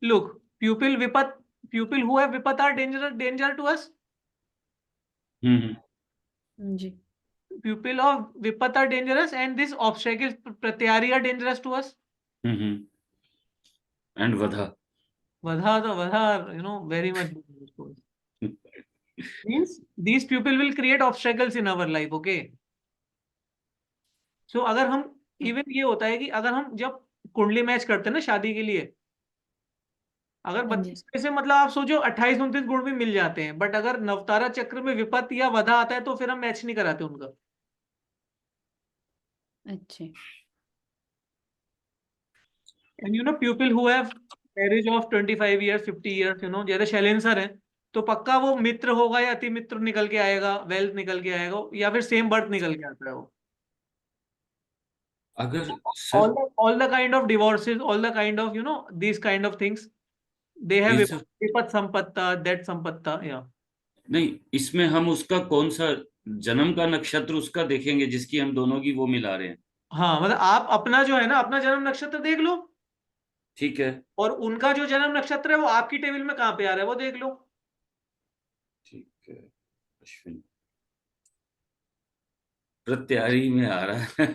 लुक, प्यूपिल विपत, प्यूपिल हु हैव विपत are danger to us, hmm जी। pupil of vipat are dangerous, and this obstacles pratyari are dangerous to us. Hmm and Wardha Vadha, very much dangerous to us. Means these people will create obstacles in our life, okay? So अगर हम, even ये होता है कि अगर हम जब कुंडली मैच करते हैं ना शादी के लिए, अगर हाँ जी। 32 में से मतलब आप सोचो 28-29 गुण भी मिल जाते हैं, बट अगर नवतारा चक्र में विपत या वधा आता है तो फिर हम मैच नहीं कराते उनका। अच्छा। And people who have marriage of 25 years 50 years, जैसे शैलेंद्र सर हैं, तो पक्का वो मित्र होगा या अति मित्र निकल के आएगा, वेल्थ निकल के आएगा, या फिर सेम बर्थ निकल के आता है वो। अगर all sir the all the kind of divorces, all the kind of, these kind of things, they have इन सब vipat sampatta, that sampatta, yeah. नहीं, इसमें हम उसका कौन सा जन्म का नक्षत्र उसका देखेंगे जिसकी हम दोनों की वो मिला रहे हैं। हाँ मतलब आप अपना जो है ना, अपना जन्म नक्षत्र देख लो, ठीक है। और उनका जो जन्म नक्षत्र है वो आपकी टेबल में कहाँ पे आ रहा है वो देख लो। ठीक है, अश्विन प्रत्यारी में आ रहा है।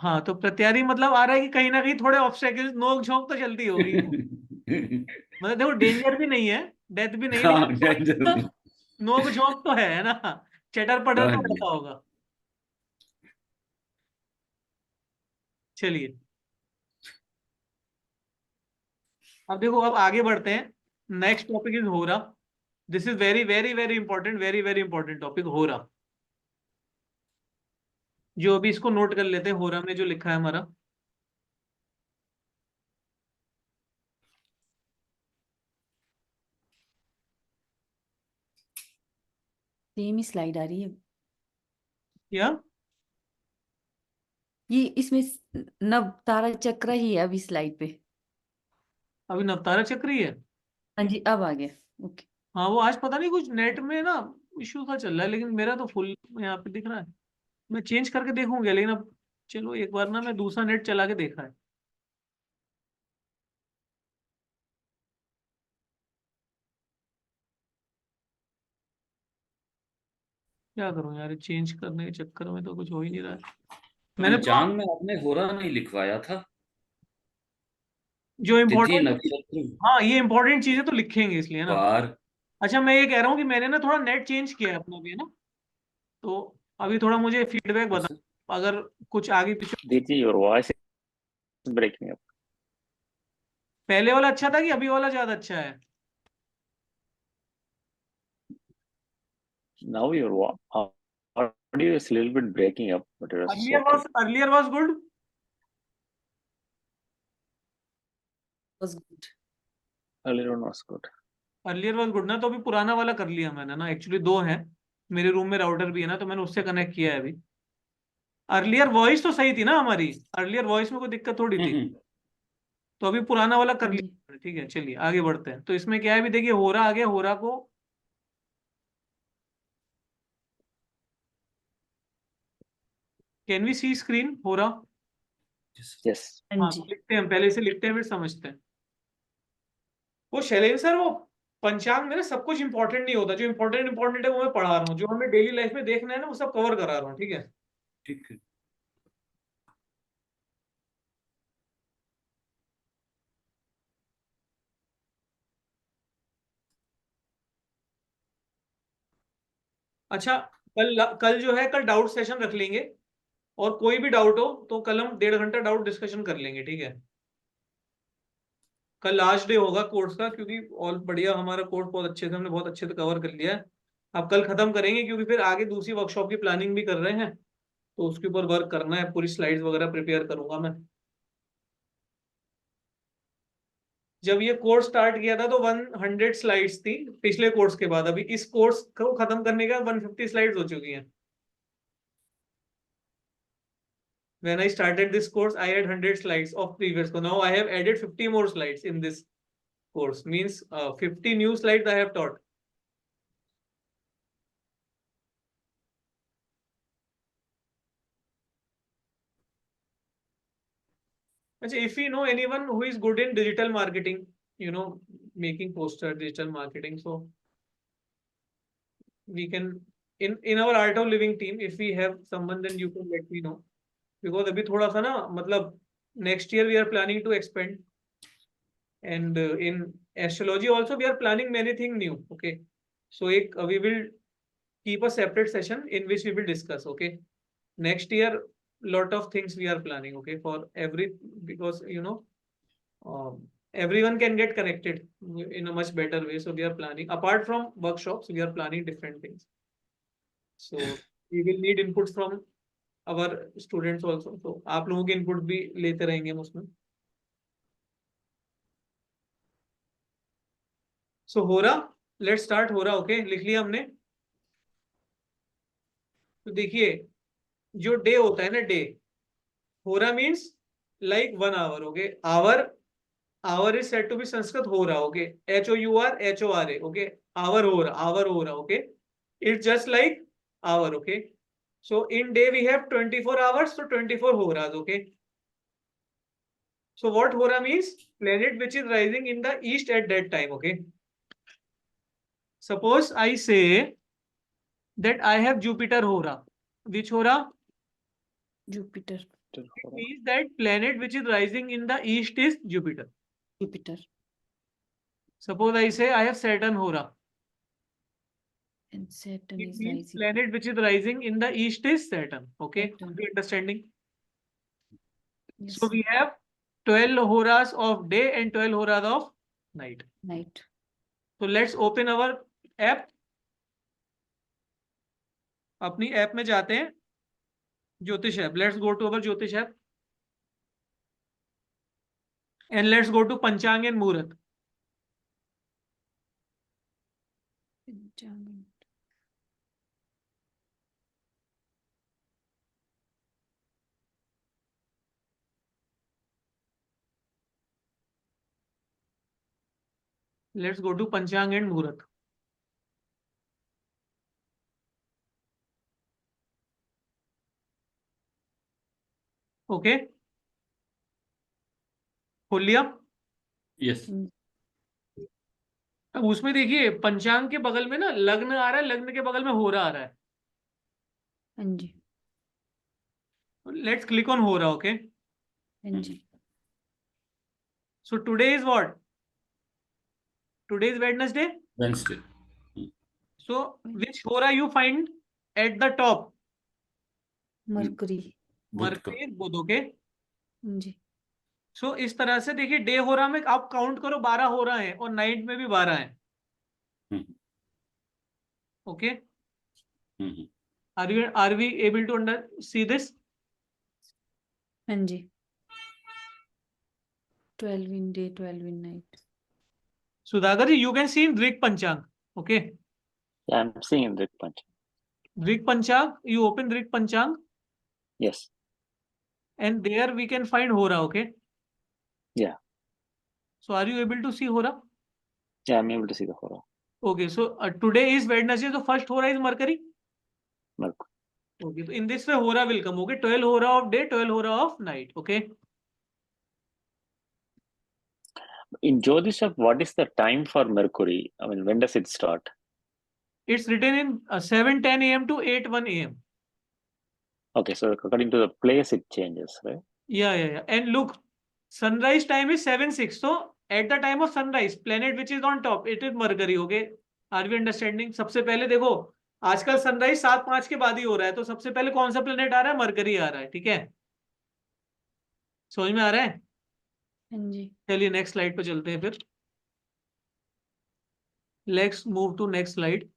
हाँ तो प्रत्यारी मतलब आ रहा है कि कहीं ना कहीं थोड़े ऑब्स्टेकल्स, नोक झोंक तो चलती होगी। मतलब देखो डेंजर भी नहीं है, डेथ भी नहीं है, हाँ, लेकिन नोक झोंक तो है ना, चटर पटर हाँ तो जी। रहता होगा। चलिए अब देखो, अब आगे बढ़ते हैं। नेक्स्ट टॉपिक इज होरा। This is very very very important, very very important topic होरा, जो अभी इसको नोट कर लेते हैं। होरा में जो लिखा है हमारा, सेम ही स्लाइड आ रही है या ये, इसमें नव तारा चक्र ही है अभी स्लाइड पे। अभी नवतारा चक्र ही है। हाँ जी, अब आ गया। ओके। हाँ वो आज पता नहीं कुछ नेट में ना इश्यू सा चल रहा है, लेकिन मेरा तो फुल यहाँ पे दिख रहा है। मैं चेंज करके देखूंगा, लेकिन अब चलो एक बार ना मैं दूसरा नेट चला के देखा है। क्या करूं यार, चेंज करने के चक्कर में तो कुछ हो ही नहीं रहा है। मैंने पंचांग में आपने होरा नहीं लिखवाया था, जो तिथि इम्पोर्टेंट, नक्षत्र हाँ ये इंपॉर्टेंट चीजें तो लिखेंगे इसलिए ना। वार। अच्छा मैं ये कह रहा हूँ कि मैंने ना थोड़ा नेट चेंज किया है अपना भी, है ना। तो अभी थोड़ा मुझे फीडबैक बता, अच्छा, अगर कुछ आगे पीछे। Diji, your voice is breaking up. पहले वाला अच्छा था कि अभी वाला ज्यादा अच्छा है? Now your audio is a little bit breaking up, but it is okay. Earlier was good. was good। Earlier one was good. Earlier was good ना, तो अभी पुराना वाला कर लिया मैंने ना, एक्चुअली दो है मेरे रूम में, राउटर भी है ना, तो मैंने उससे कनेक्ट किया है अभी। अर्लियर वॉइस तो सही थी ना हमारी, अर्लियर वॉइस में कोई दिक्कत थोड़ी थी। तो अभी पुराना वाला कर हाँ जी। लिया, ठीक है। चलिए आगे बढ़ते हैं। तो इसमें क्या है, अभी देखिए होरा आ गया। होरा को कैन वी सी स्क्रीन होरा? Yes. हाँ हाँ जी। तो लिखते हैं हम, पहले इसे लिखते हैं फिर समझते हैं। वो शैलेंद्र सर, वो पंचांग में ना सब कुछ इंपॉर्टेंट नहीं होता, जो इंपॉर्टेंट इंपॉर्टेंट है वो मैं पढ़ा रहा हूँ, जो हमें डेली लाइफ में देखना है ना वो सब कवर करा रहा हूँ, ठीक है। ठीक है। अच्छा कल जो है, कल डाउट सेशन रख लेंगे, और कोई भी डाउट हो तो कल हम 1.5 घंटा डाउट डिस्कशन कर लेंगे, ठीक है। कल लास्ट डे होगा कोर्स का, क्योंकि ऑल बढ़िया हमारा कोर्स बहुत अच्छे से, हमने बहुत अच्छे से कवर कर लिया है। अब कल खत्म करेंगे, क्योंकि फिर आगे दूसरी वर्कशॉप की प्लानिंग भी कर रहे हैं, तो उसके ऊपर वर्क करना है। पूरी स्लाइड्स वगैरह प्रिपेयर करूंगा मैं। जब ये कोर्स स्टार्ट किया था तो 100 स्लाइड्स थी पिछले कोर्स के बाद, अभी इस कोर्स को खत्म करने का 150 स्लाइड्स हो चुकी हैं। When I started this course, I had 100 slides of previous. So now I have added 50 more slides in this course. Means 50 new slides I have taught. Achha, if you know anyone who is good in digital marketing, making poster, digital marketing, so we can in our art of living team, if we have someone, then you can let me know. Because अभी थोड़ा सा ना, मतलब next year we are planning to expand, and in astrology also we are planning many things new. Okay, so we will keep a separate session in which we will discuss. Okay, next year lot of things we are planning. Okay, for every, because everyone can get connected in a much better way, so we are planning, apart from workshops, we are planning different things. So we will need inputs from our students also, so आप लोगों के input भी लेते रहेंगे हम उसमें। So होरा, let's start होरा। ओके लिख लिया हमने। तो देखिए, जो डे होता है ना, डे, होरा means like 1 hour। Okay, hour is said to be Sanskrit हो रहा। ओके, HOUR ओके, आवर हो रहा। Okay, it's just like hour. Okay, so in day we have 24 hours, so 24 हो रहा। ओके, so what hora means? Planet which is rising in the east at that time. Okay, suppose I say that I have Jupiter hora. Which hora? Jupiter. It means that planet which is rising in the east is Jupiter. Jupiter. Suppose I say I have Saturn Hora. And Saturn It is means rising. planet which is rising in the east is Saturn. Okay, Saturn. are you understanding? Yes. So we have 12 horas of day and 12 horas of night. Night. So let's open our app. अपनी app में जाते हैं, ज्योतिष app. Let's go to our ज्योतिष app and let's go to Panchang and Muhurat. Panchang. Let's go to Panchang and Muhurat. Okay, खोल लिया. Yes. अब उसमें देखिए पंचांग के बगल में ना लग्न आ रहा है, लग्न के बगल में होरा आ रहा है. हाँ जी. Let's click on hora. Okay, हाँ जी. So today is what? Today is Wednesday. Wednesday. So which hora you find at the top? Mercury. Mercury, Budh. Okay, हाँ जी. सो इस तरह से देखिए डे होरा में आप काउंट करो 12 हो रहा है और नाइट में भी 12 है. Okay, are we able to under see this? हाँ जी. 12 in day, 12 in night. Sudhakar ji, you can see in Drik Panchang. Okay, Yeah, I'm seeing Drik Panchang. दृक पंचांग, यू ओपन दृक पंचांग Yes. and there we can find hora. Okay, Yeah. so are you able to see hora? Yeah, I'm able to see the hora. Okay, so today is Wednesday, so first hora is Mercury. Mercury. Okay, so in this way hora will come. Okay, 12 hora of day, 12 hora of night. Okay, In Jyotisha, what is the time for Mercury? I mean, when does it start? it's written in 7:10 a.m. to 8:01 a.m. Okay, so according to the place, it changes, right? Yeah. And look, sunrise time is 7:06. So at the time of sunrise, planet which is on top, it is Mercury. Okay, are we understanding? सबसे पहले देखो, आजकल sunrise 7:05 के बाद ही हो रहा है, तो सबसे पहले कौन सा प्लेनेट आ रहा है? मरकरी आ रहा है. ठीक है, समझ में आ रहा है? हाँ जी. चलिए नेक्स्ट स्लाइड पे चलते हैं फिर. Let's move to next slide.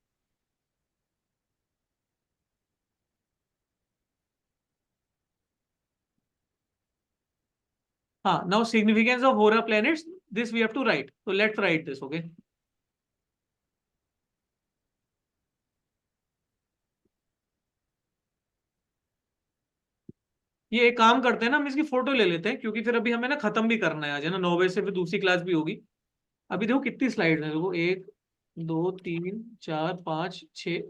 हाँ, नाउ सिग्निफिकेंस ऑफ होरा planets, this we have to write. तो लेट्स राइट दिस. ओके, ये एक काम करते हैं ना, हम इसकी फोटो ले लेते हैं, क्योंकि फिर अभी हमें ना खत्म भी करना है आज, है ना. 9 बजे से फिर दूसरी क्लास भी होगी. अभी देखो कितनी स्लाइड है. देखो 1 2 3 4 5 6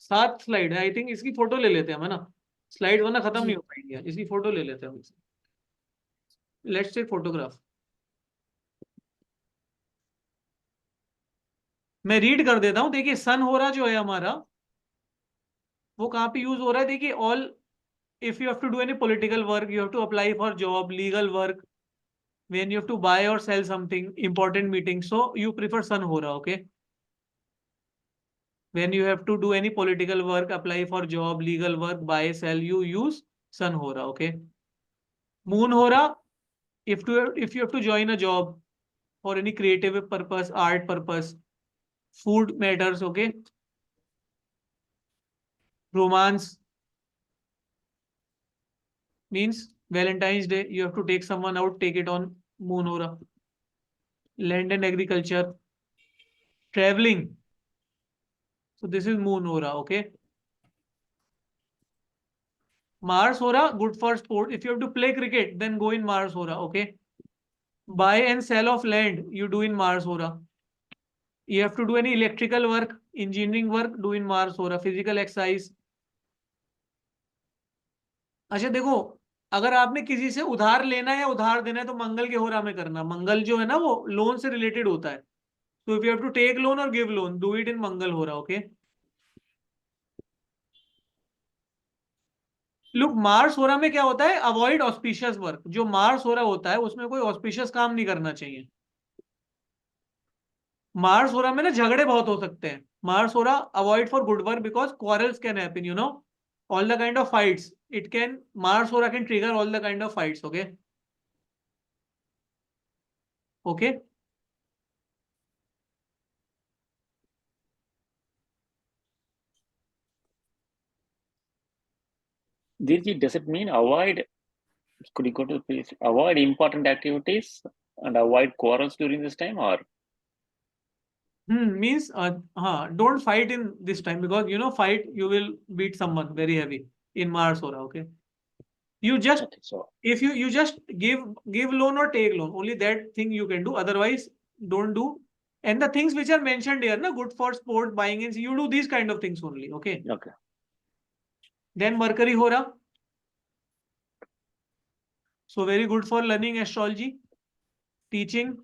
7 स्लाइड है. आई थिंक इसकी फोटो ले लेते हैं हम, है ना. स्लाइड वरना खत्म जी. नहीं हो पाएंगे. इसकी फोटो ले लेते हैं हम. Let's take photograph. मैं रीड कर देता हूं. देखिए सन हो रहा जो है हमारा, वो कहाँ पे यूज हो रहा है? देखिए all, if you have to do any political work, you have to apply for job, legal work, when you have to buy or sell something, important meeting, so you prefer sun hora. Okay, when you have to do any political work, apply for job, legal work, buy, sell, you use sun hora. Okay, moon hora, if you have to join a job for any creative purpose, art purpose, food matters. Okay, romance means Valentine's Day, you have to take someone out, take it on moon hora. Land and agriculture, traveling, so this is moon hora. Okay, Mars hora, good for sport. If you have to play cricket, then go in Mars hora. Okay, buy and sell of land, you do in Mars hora. You have to do any electrical work, engineering work, do in Mars hora. Physical exercise. अच्छा देखो, अगर आपने किसी से उधार लेना है या उधार देना है तो मंगल के होरा में करना. मंगल जो है ना वो लोन से रिलेटेड होता है. So if you have to take loan or give loan, do it in Mangal hora. Okay, look Mars होरा में क्या होता है? Avoid auspicious work. जो मार्स होरा होता है उसमें कोई ऑस्पिशियस काम नहीं करना चाहिए. मार्स होरा में ना झगड़े बहुत हो सकते हैं. मार्स होरा avoid for good work because quarrels can happen, you know, all the kind of fights. It can, Mars Hora can trigger all the kind of fights. Okay. Okay. Dirji, does it mean avoid? Could you go to the page? Avoid important activities and avoid quarrels during this time, or Means don't fight in this time because you know fight you will beat someone very heavy in Mars Hora. Okay. You just, okay, so if you just give loan or take loan, only that thing you can do, otherwise don't do. And the things which are mentioned here, na, good for sport, buying, and you do these kind of things only. Okay. okay. Then Mercury Hora, so very good for learning astrology, teaching.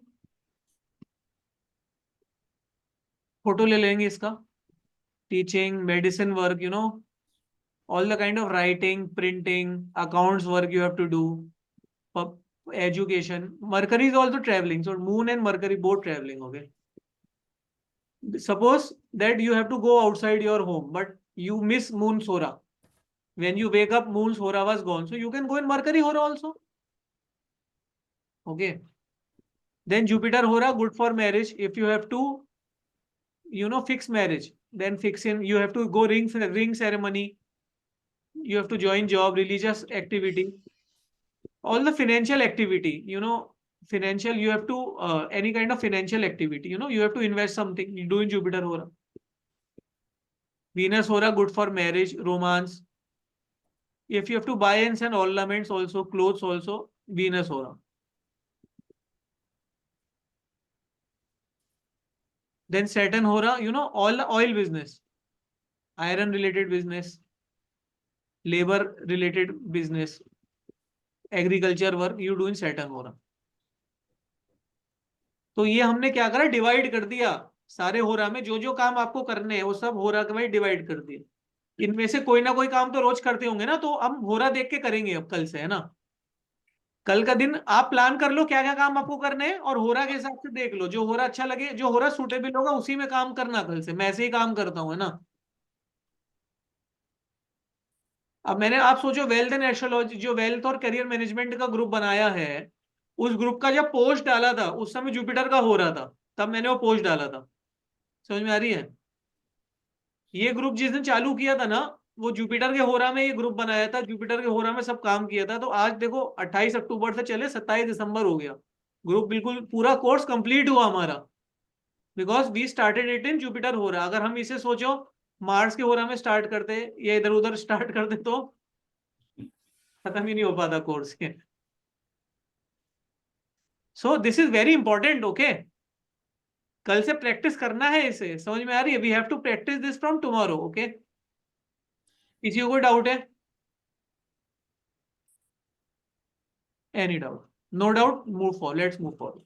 Photo ले लेंगे इसका. Teaching, medicine work, you know, all the kind of writing, printing, accounts work you have to do, education. Mercury is also traveling, so Moon and Mercury both traveling. Okay. Suppose that you have to go outside your home, but you miss Moon Sora. When you wake up, Moon Sora was gone, so you can go in Mercury Hora also. Okay. Then Jupiter Hora, good for marriage. If you have to, you know, fix marriage, then fix in. You have to go ring ceremony. You have to join job, religious activity, all the financial activity, you know, financial, you have to any kind of financial activity, you know, you have to invest something, you do in Jupiter Hora. Venus Hora, good for marriage, romance. If you have to buy and sell ornaments also, clothes also, Venus Hora. Then Saturn Hora, you know, all the oil business, iron related business, labor related business, agriculture work, you do in Saturn Hora. तो ये हमने क्या करा, divide कर दिया सारे होरा में, जो जो काम आपको करने हैं वो सब होरा में डिवाइड कर दिए. इनमें से कोई ना कोई काम तो रोज करते होंगे ना, तो हम होरा देख के करेंगे अब कल से, है ना. कल का दिन आप प्लान कर लो क्या क्या काम आपको करने हैं, और होरा के हिसाब से देख लो, जो होरा अच्छा लगे, जो होरा सूटेबल होगा उसी में काम करना. कल से मैं ऐसे ही काम करता हूँ, है ना. अब मैंने, आप सोचो, वेल्थ एंड एस्ट्रोलॉजी, जो वेल्थ और करियर मैनेजमेंट का ग्रुप बनाया है, उस ग्रुप का जब पोस्ट डाला था उस समय जुपिटर का हो रहा था, तब मैंने वो पोस्ट डाला था. समझ में आ रही है. ये ग्रुप जिस दिन चालू किया था ना, वो जुपिटर के होरा में ये ग्रुप बनाया था, जुपिटर के होरा में सब काम किया था. तो आज देखो 28 अक्टूबर से चले 27 दिसंबर हो गया, ग्रुप बिल्कुल पूरा कोर्स कंप्लीट हुआ हमारा, because we started it in Jupiter होरा. अगर हम इसे सोचो मार्स के होरा में स्टार्ट करते या इधर उधर स्टार्ट करते तो खत्म ही नहीं हो पाता कोर्स के. So this is very important. Okay. कल से प्रैक्टिस करना है इसे. समझ में आ रही है. We have to practice this from tomorrow. Okay. किसी को कोई डाउट है? Any doubt? No doubt. Move forward. Let's move forward.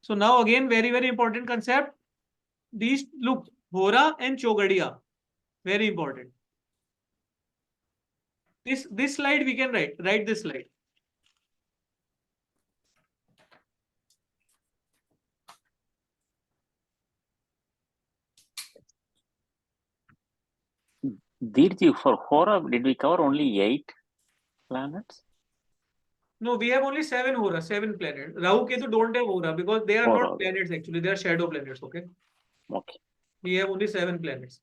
So now again, very very important concept. These, look, Hora and Chogadiya, very important. This slide we can write this slide. Dirji, for Hora, did we cover only 8 planets? No, we have only 7 Hora, 7 planets. Rahu Ketu don't have Hora because they are Hora, not okay. planets actually. They are shadow planets. Okay. Okay. We have only 7 planets.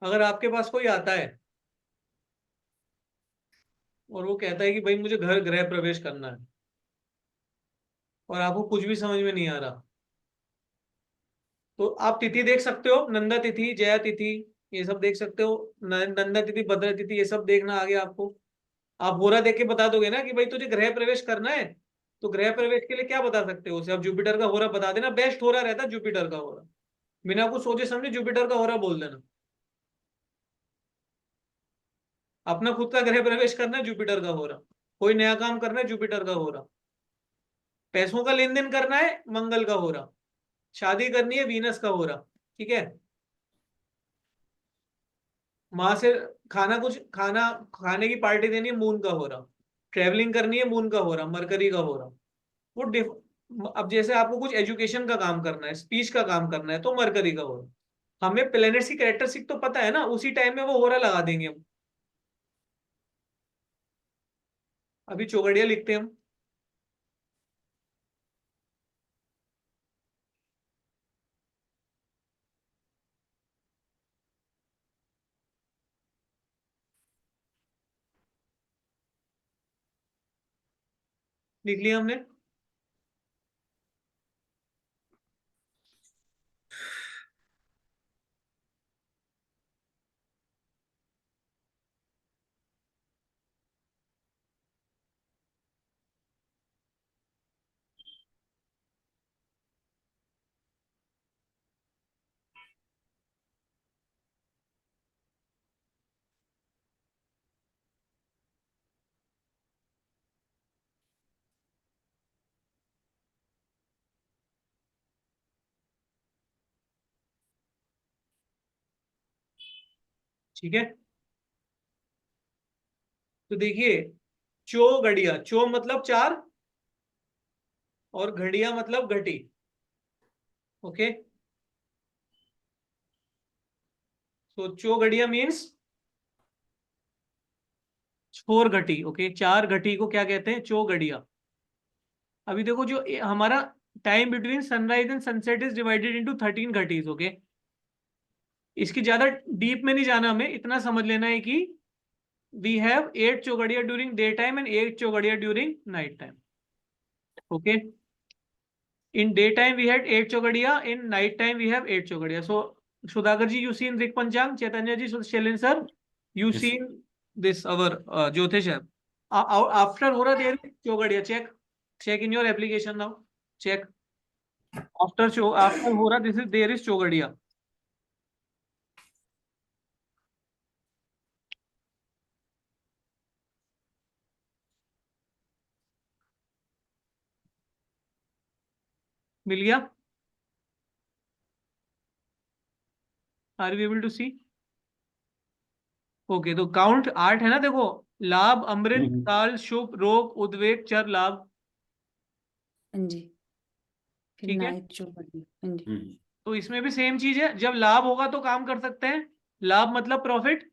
अगर आपके पास कोई आता है और वो कहता है कि भाई मुझे घर गृह प्रवेश करना है, और आपको कुछ भी समझ में नहीं आ रहा, तो आप तिथि देख सकते हो, नंदा तिथि, जया तिथि, ये सब देख सकते हो। नंदा तिथि, भद्र तिथि, ये सब देखना आ गया आपको। आप होरा देख के बता दोगे ना कि भाई तुझे गृह प्रवेश करना है, तो गृह प्रवेश के लिए क्या बता सकते हो उसे, आप जुपिटर का होरा बता देना, बेस्ट होरा रहता है जुपिटर का होरा। बिना कुछ सोचे समझे जुपिटर का होरा बोल देना। अपना खुद का गृह प्रवेश करना है, जुपिटर का होरा। कोई नया काम करना है, जुपिटर का होरा। पैसों का लेन देन करना है, मंगल का होरा। शादी करनी है, वीनस का होरा। ठीक है। माँ से खाना खाने की पार्टी देनी है, मून का होरा। ट्रेवलिंग करनी है, मून का होरा, मरकरी का होरा। वो अब जैसे आपको कुछ एजुकेशन का काम करना है, स्पीच का काम करना है, तो मरकरी का होरा। हमें प्लैनेट्स की कैरेक्टरिस्टिक तो पता है ना, उसी टाइम में वो होरा लगा देंगे हम। अभी चौगड़िया लिखते हैं हम। लिख लिया हमने। ठीक है। तो देखिए, चौगड़िया, चो मतलब 4, और घड़िया मतलब घटी। ओके। तो चौगड़िया मीन्स 4 घटी। ओके, 4 घटी को क्या कहते हैं, चौगड़िया। अभी देखो, जो हमारा time between sunrise and sunset is divided into 13 ghatis. Okay. इसकी ज्यादा डीप में नहीं जाना, हमें इतना समझ लेना है कि we have 8 choghadiya during day time and 8 choghadiya during night time. Okay. In daytime we had 8 chogadiya. In night time we have 8 chogadiya. So Sudhakar ji, you seen Rik Panchang. Chaitanya ji, Shalin sir, you Yes, seen this our Jyotish app. After Hora there is chogadiya. Check in your application now. Check. After Hora there is chogadiya. मिल गया? Are you able to see? Okay, तो count 8 है ना, देखो। लाभ, अमृत, काल, शुभ, रोग, उद्वेग, चर, लाभ। हाँ जी। फिर ठीक है। नाइट चौगड़िया। हाँ जी। तो इसमें भी सेम चीज है, जब लाभ होगा तो काम कर सकते हैं। लाभ मतलब प्रॉफिट।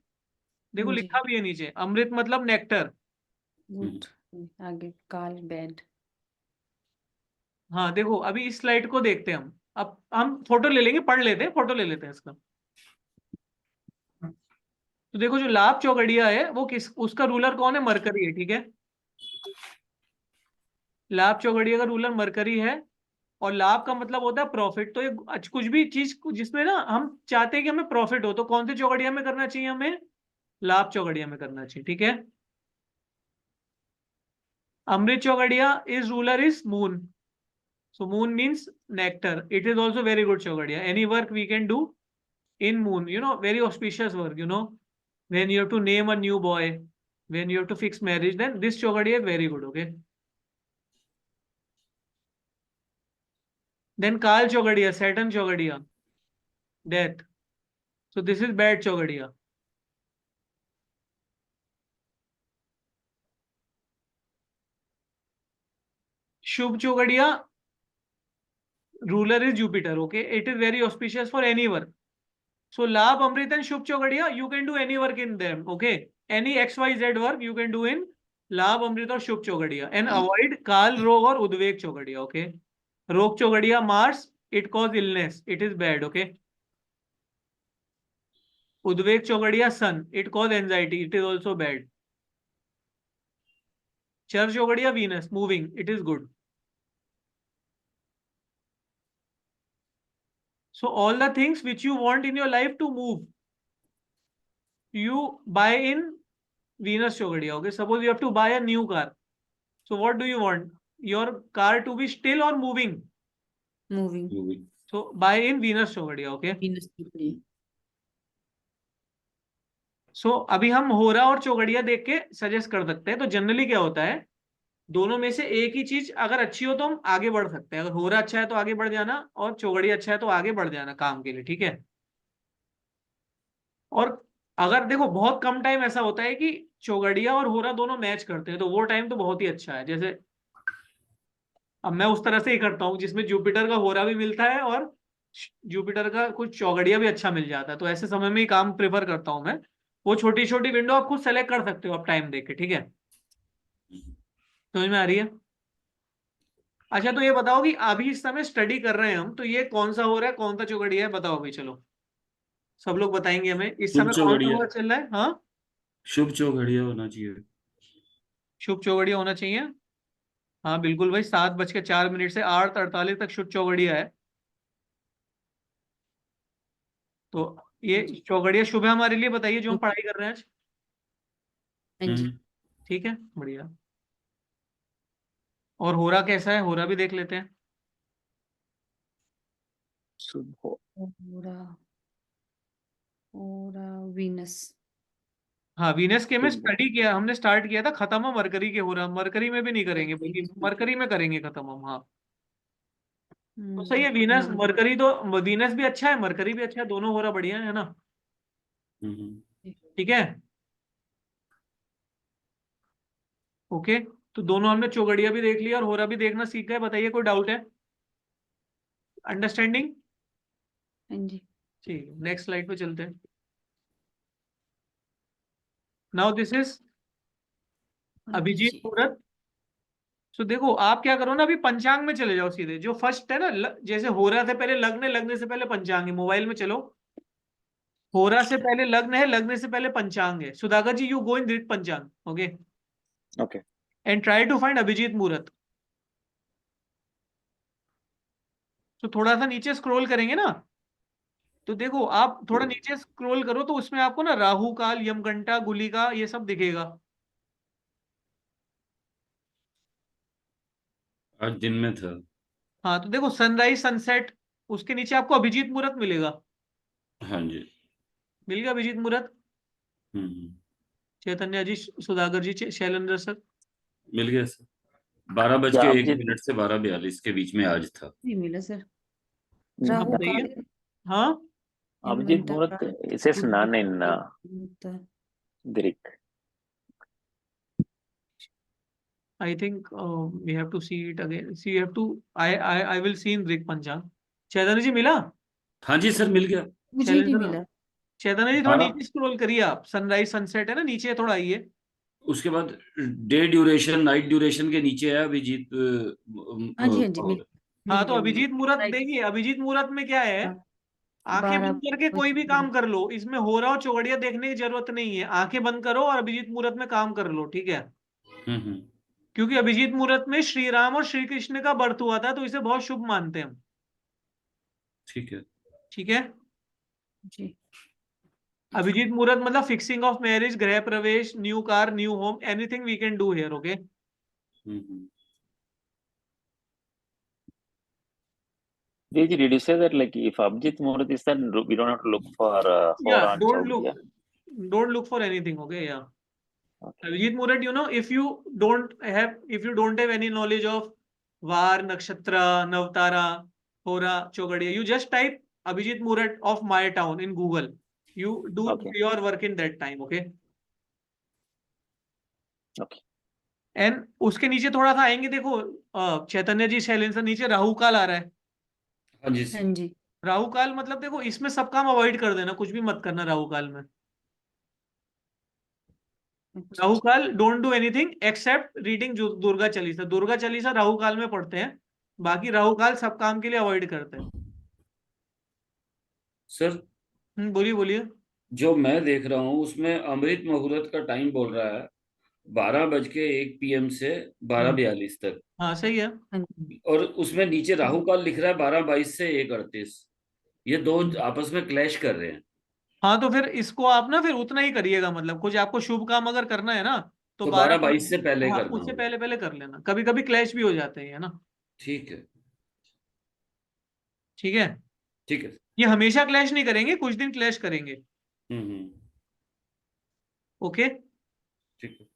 देखो हाँ लिखा जी। भी है नीचे, अमृत मतलब नेक्टर। गुड। आगे काल बैड। हाँ देखो, अभी इस स्लाइड को देखते हैं हम। अब हम फोटो ले लेंगे, पढ़ लेते हैं, फोटो ले लेते हैं इसका। तो देखो, जो लाभ चौगड़िया है वो उसका रूलर कौन है, मरकरी है। ठीक है। लाभ चौगड़िया का रूलर मरकरी है, और लाभ का मतलब होता है प्रॉफिट। तो ये कुछ भी चीज जिसमें ना हम चाहते हैं कि हमें प्रॉफिट हो, तो कौन से चौगड़िया में करना चाहिए हमें, लाभ चौगड़िया में करना चाहिए। ठीक है। Amrit choghadiya is ruler is moon, so moon means nectar. It is also very good chogadiya. Any work we can do in moon, very auspicious work, when you have to name a new boy, when you have to fix marriage, then this chogadiya is very good. Okay. Then Kal chogadiya, Saturn chogadiya, death. So this is bad chogadiya. Shubh chogadiya, ruler is Jupiter. Okay. It is very auspicious for any work. So Labh, Amrit and Shubh chogadiya, you can do any work in them. Okay. Any XYZ work you can do in लाभ, अमृत और शुभ चौगड़िया, and avoid काल, रोग और उद्वेग choghadiya. Okay. Rog choghadiya, Mars, it cause illness, it is bad. Okay. Udvek Chogadia, sun. It cause anxiety. It is also bad. Char Chogadia, Venus, moving. It is good. So all the things which you want in your life to move, you buy in Venus Chogadia. Okay. Suppose you have to buy a new car. So what do you want? Your car to be still or moving? Moving. moving. So buy in Venus Chogadia. Okay. Venus Chogadia. सो अभी हम होरा और चौगड़िया देख के suggest कर सकते हैं। तो जनरली क्या होता है, दोनों में से एक ही चीज अगर अच्छी हो तो हम आगे बढ़ सकते हैं। अगर होरा अच्छा है तो आगे बढ़ जाना, और चौगड़िया अच्छा है तो आगे बढ़ जाना काम के लिए, ठीक है। और अगर देखो बहुत कम टाइम ऐसा होता है कि चौगड़िया और होरा दोनों मैच करते हैं, तो वो टाइम तो बहुत ही अच्छा है। जैसे अब मैं उस तरह से ही करता हूँ जिसमें जुपिटर का होरा भी मिलता है और जुपिटर का कुछ चौगड़िया भी अच्छा मिल जाता है, तो ऐसे समय में ही काम प्रेफर करता हूँ मैं। वो छोटी छोटी विंडो आप खुद सेलेक्ट कर सकते हो आप टाइम देख के, ठीक है। समझ में आ रही है? अच्छा तो ये बताओ कि अभी इस समय स्टडी कर रहे हैं हम, तो ये कौन सा हो रहा है, कौन सा चौगड़िया है, बताओ भाई। चलो सब लोग बताएंगे हमें इस शुभ समय कौन सा चौगड़िया, होरा चल रहा है। हाँ, शुभ चौगड़िया होना चाहिए। शुभ चौगड़िया होना चाहिए। हाँ बिल्कुल भाई, 7:04 से 8:48 तक शुभ चौगड़िया है। तो ये चौगड़िया शुभ है हमारे लिए, बताइए जो हम पढ़ाई कर रहे हैं आज। हाँ जी। ठीक है, बढ़िया। और होरा कैसा है, होरा भी देख लेते हैं। शुभ ओरा ओरा वीनस। हाँ वीनस के में शुभ स्टडी किया, हमने स्टार्ट किया था, खत्म हम मरकरी के हो रहा, मरकरी में भी नहीं करेंगे बल्कि मरकरी में करेंगे खत्म हम। हाँ तो सही है, वीनस मरकरी तो वीनस भी अच्छा है, मरकरी भी अच्छा है, दोनों हो रहा बढ़िया है ना। ठीक है, ओके। तो दोनों हमने चौगड़िया भी देख लिया और होरा भी देखना सीख गए। बताइए कोई डाउट है, अंडरस्टैंडिंग? हाँ जी। ठीक है, नेक्स्ट स्लाइड पे चलते हैं। नाउ दिस इज अभिजीत मुहूर्त। तो देखो आप क्या करो ना, अभी पंचांग में चले जाओ सीधे, जो फर्स्ट है ना, जैसे होरा से पहले लग्न है, लग्न से पहले पंचांग है। मोबाइल में चलो, होरा से पहले लग्न है, लग्न से पहले पंचांग है। Sudhakar ji, you go in Drik Panchang, okay, Okay. And try to find Abhijit मुहूर्त। तो थोड़ा सा नीचे स्क्रॉल करेंगे ना, तो देखो आप थोड़ा नीचे स्क्रॉल करो तो उसमें आपको ना राहु काल, यमघंटा, गुलिका, ये सब दिखेगा। आज दिन में था। हाँ तो देखो सनराइज सनसेट, उसके नीचे आपको अभिजीत मुहूर्त मिलेगा। हाँ जी। मिल गया अभिजीत मुहूर्त? हम्म। चैतन्य जी, सुधाकर जी, शैलेंद्र सर। मिल गया सर। 12 बज क्या के एक अभिजीत मिनट से 12:42 के बीच में आज था। नहीं मिला सर। हाँ राहु बताइए। काल हाँ Abhijit यमघंटा Murat काल it says none in होता है। Greek. I think we have to see it again. See, you have to. I will see in Rig Panchang. Chaitanya ji मिला? हाँ जी सर, मिल गया। मुझे नहीं शैलेंद्र, मिला। चैतन्य जी थोड़ा 12 नीचे स्क्रॉल करिए आप, सनराइज सनसेट है ना नीचे, थोड़ा आइए। उसके बाद डे ड्यूरेशन, नाइट ड्यूरेशन के नीचे है अभिजीत। हाँ जी हाँ जी, और हाँ मिल तो गया अभिजीत मुहूर्त राइट। देखिए, अभिजीत मुहूर्त में क्या है, आंखें बारह बंद करके कोई भी काम कर लो, इसमें होरा और चौगड़िया देखने की जरूरत नहीं है। आंखें बंद करो और अभिजीत मुहूर्त में काम कर लो, ठीक है। हम्म। क्योंकि अभिजीत मुहूर्त में श्री राम और श्री कृष्ण का बर्थ हुआ था, तो इसे बहुत शुभ मानते हैं हम। ठीक है। ठीक है, जी। अभिजीत मुहूर्त मतलब फिक्सिंग ऑफ मैरिज, गृह प्रवेश, new car, new home, anything we can do here, okay. Did you say that like if Abhijit Murat is that we don't have to look for या Hora and Chaudhary? Don't look for anything, okay. या Okay. Abhijit मुहूर्त, you know, if you don't have any knowledge of war, नक्षत्र, नवतारा, होरा, चौगड़िया, you just type Abhijit Murat of my town in Google. You do Okay. your work in that time, okay? Okay. And उसके नीचे थोड़ा सा आएंगे, देखो चैतन्य ji, Shailendra sir, नीचे राहु काल आ रहा है। हाँ जी हाँ सर। जी। राहु काल मतलब देखो इसमें सब काम अवॉइड कर देना, कुछ भी मत करना राहु काल में। अच्छा राहु अच्छा। काल don't do anything accept reading Durga Chalisa. Durga Chalisa Rahu काल में पढ़ते हैं, बाकी राहु काल सब काम के लिए अवॉइड करते हैं। सर बोलिए बोलिए। जो मैं देख रहा हूँ उसमें अमृत मुहूर्त का टाइम बोल रहा है 12:01 PM से 12:42 तक, हाँ सही है। हाँ जी। और उसमें नीचे राहु काल लिख रहा है 12:22 से 1:38। ये दो आपस में क्लैश कर रहे हैं। हाँ तो फिर इसको आप ना फिर उतना ही करिएगा, मतलब कुछ आपको शुभ काम अगर करना है ना तो तो 12, 12:22 से पहले हाँ करना उससे होगा। पहले पहले कर लेना, कभी कभी क्लैश भी हो जाते हैं, है ना। ठीक है। ठीक है, ठीक है। ये हमेशा क्लैश नहीं करेंगे, कुछ दिन क्लैश करेंगे। हम्म। ओके। ठीक है।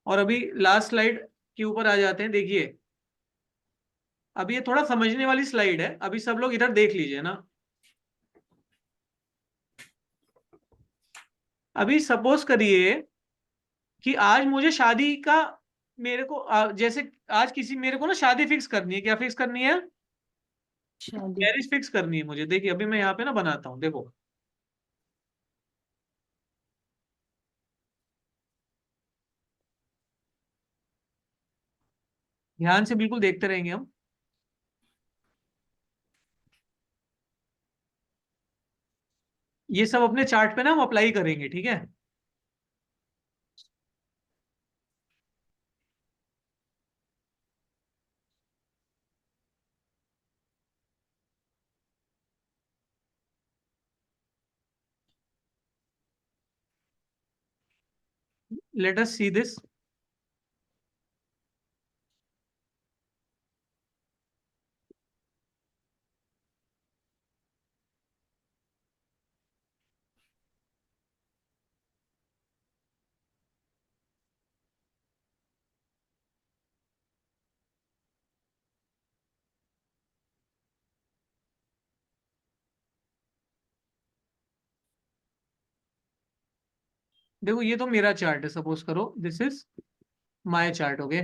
और अभी लास्ट स्लाइड के ऊपर आ जाते हैं। देखिए अभी ये थोड़ा समझने वाली स्लाइड है, अभी सब लोग इधर देख लीजिए ना। अभी सपोज करिए कि आज मुझे शादी का, मेरे को जैसे आज किसी मेरे को ना शादी फिक्स करनी है। क्या फिक्स करनी है? शादी। मैरिज फिक्स करनी है मुझे। देखिए अभी मैं यहाँ पे ना बनाता हूँ, देखो ध्यान से बिल्कुल देखते रहेंगे हम। ये सब अपने चार्ट पे ना हम अप्लाई करेंगे, ठीक है। Let us see this. देखो ये तो मेरा चार्ट है, सपोज करो this is my chart. Okay,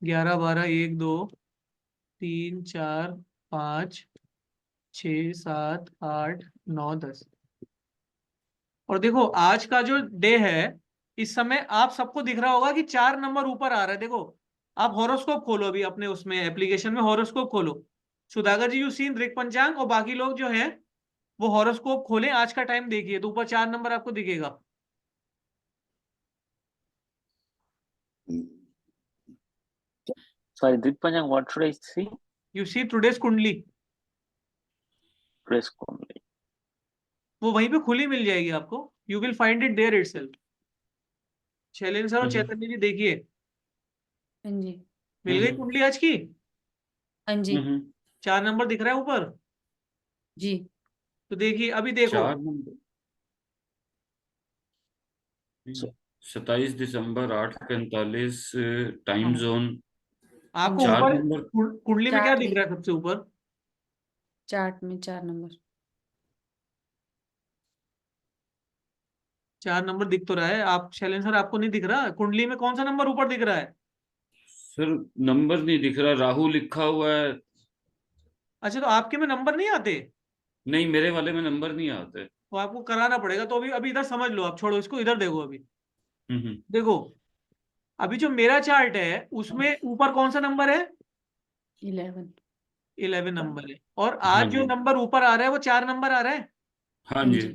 11 12 1 2 3 4 5 6 7 8 9 10। और देखो आज का जो डे है, इस समय आप सबको दिख रहा होगा कि 4 नंबर ऊपर आ रहा है। देखो आप हॉरोस्कोप खोलो, अभी अपने उसमें एप्लीकेशन में हॉरोस्कोप खोलो। सुधाकर जी यू सीन ऋक पंचांग, और बाकी लोग जो हैं वो हॉरोस्कोप खोलें, आज का टाइम देखिए तो ऊपर 4 नंबर आपको दिखेगा। Sorry, Dikpanjang, what should I see? You see today's कुंडली, Press only. वो वहीं पे खुली मिल जाएगी आपको। You will find it there itself. Shailendra sir और चैतन्य जी देखिए, हाँ जी। मिल गई कुंडली आज की। हाँ जी। 4 नंबर दिख रहा है ऊपर। जी। तो देखिए अभी देखो 4 नंबर। So, 27 दिसंबर 8:45 टाइम हाँ, जोन। आपको हाँ, 4 नंबर। कुंडली में क्या चार्ट दिख में, रहा है सबसे ऊपर? चार्ट में 4 नंबर। 4 नंबर दिख तो रहा है। आप शैलेंद्र सर आपको नहीं दिख रहा? कुंडली में कौन सा नंबर ऊपर दिख रहा है? सर नंबर नहीं दिख रहा, राहु लिखा हुआ है। अच्छा तो आपके में नंबर नहीं आते? नहीं, मेरे वाले में नंबर नहीं आते। तो आपको कराना पड़ेगा। तो अभी अभी इधर समझ लो, आप छोड़ो इसको, इधर देखो अभी। हम्म। देखो अभी जो मेरा चार्ट है उसमें ऊपर कौन सा नंबर है? 11। 11 नंबर है। और हाँ आज जो जी। नंबर ऊपर आ रहा है वो 4 नंबर आ रहा है। हाँ हाँ जी। जी।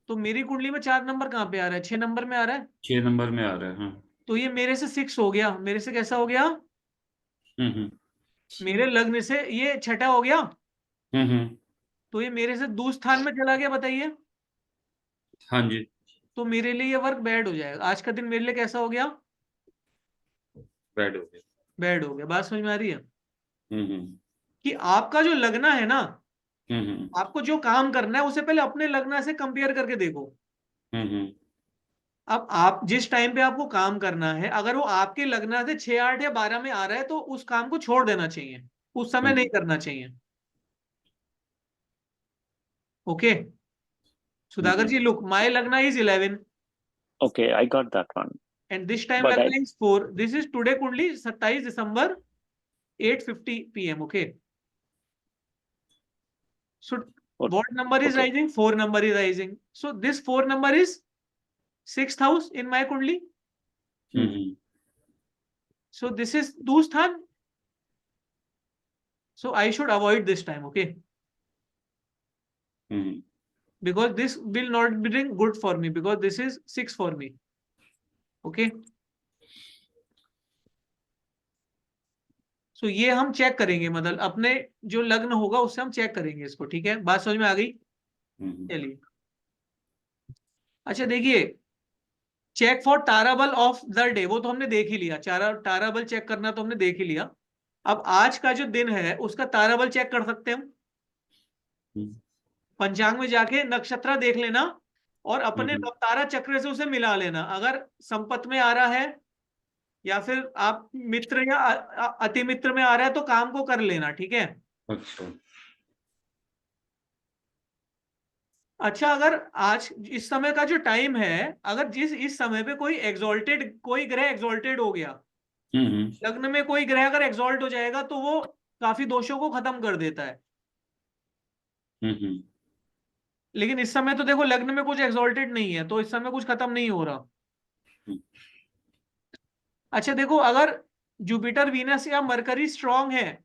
तो मेरी कुंडली में 4 नंबर कहाँ पे आ रहा है? 6 नंबर में आ रहा है। 6 नंबर में आ रहा है, हाँ। तो ये मेरे से 6 हो गया। मेरे से कैसा हो गया? हम्म। मेरे लग्न से ये छठा हो गया। हम्म। तो ये मेरे से दूसरे स्थान में चला गया, बताइए। हाँ जी। तो मेरे लिए ये वर्क बैड हो जाएगा। आज का दिन मेरे लिए कैसा हो गया? बैड हो गया। बैड हो गया। बात समझ में आ रही है? हम्म। कि आपका जो लगना है ना, हम्म। आपको जो काम करना है उसे पहले अपने लगना से कंपेयर करके देखो। हम्म। अब आप जिस टाइम पे आपको काम करना है, अगर वो आपके लगना से 6 8 या 12 में आ रहा है तो उस काम को छोड़ देना चाहिए, उस समय नहीं करना चाहिए। Okay Sudhakar ji, look my lagna is 11 okay, I got that one. And this time But I, lagna is 4। This is today kundli 27 December 8:50 PM। Okay so what, what number is okay, rising? 4 number is rising, so this 4 number is 6th house in my kundli. Hmm. So this is Dusthan. So I should avoid this time, okay? Because this will not be good for me, because this is 6 for me. Okay? So ये हम check करेंगे, मतलब अपने जो लग्न होगा उससे हम चेक करेंगे इसको, ठीक है? बात समझ में आ गई? चलिए, अच्छा देखिए, check for Tarabal of the day, वो तो हमने देख ही लिया, ताराबल चेक करना तो हमने देख ही लिया। अब आज का जो दिन है उसका ताराबल चेक कर सकते हैं हम। पंचांग में जाके नक्षत्र देख लेना और अपने नवतारा चक्र से उसे मिला लेना। अगर संपत में आ रहा है या फिर आप मित्र या अति मित्र में आ रहा है तो काम को कर लेना, ठीक है? अच्छा, अच्छा, अगर आज इस समय का जो टाइम है, अगर इस समय पे कोई ग्रह एक्सॉल्टेड हो गया, लग्न में कोई ग्रह अगर एक्सॉल्ट हो जाएगा तो वो काफी दोषों को खत्म कर देता है। लेकिन इस समय तो देखो लग्न में कुछ एक्सॉल्टेड नहीं है, तो इस समय कुछ खत्म नहीं हो रहा। अच्छा देखो, अगर जुपिटर वीनस या मरकरी स्ट्रांग है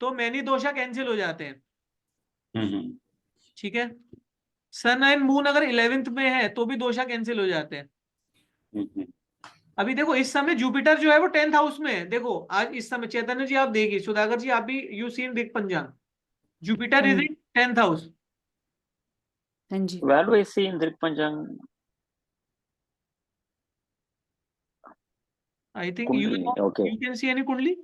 तो मैनी दोषा कैंसिल हो जाते हैं, ठीक है? सन एंड मून अगर 11th में है तो भी दोषा कैंसिल हो जाते हैं। अभी देखो इस समय जुपिटर जो है वो 10th हाउस में है। देखो आज इस समय चैतन्य जी आप देखिए, सुधाकर जी आप भी यू सीन दिक पंचांग, Jupiter is in 10th house. हाँ जी। Where do I see in Drik Panchang? I think Kundli, okay. you can see any कुंडली?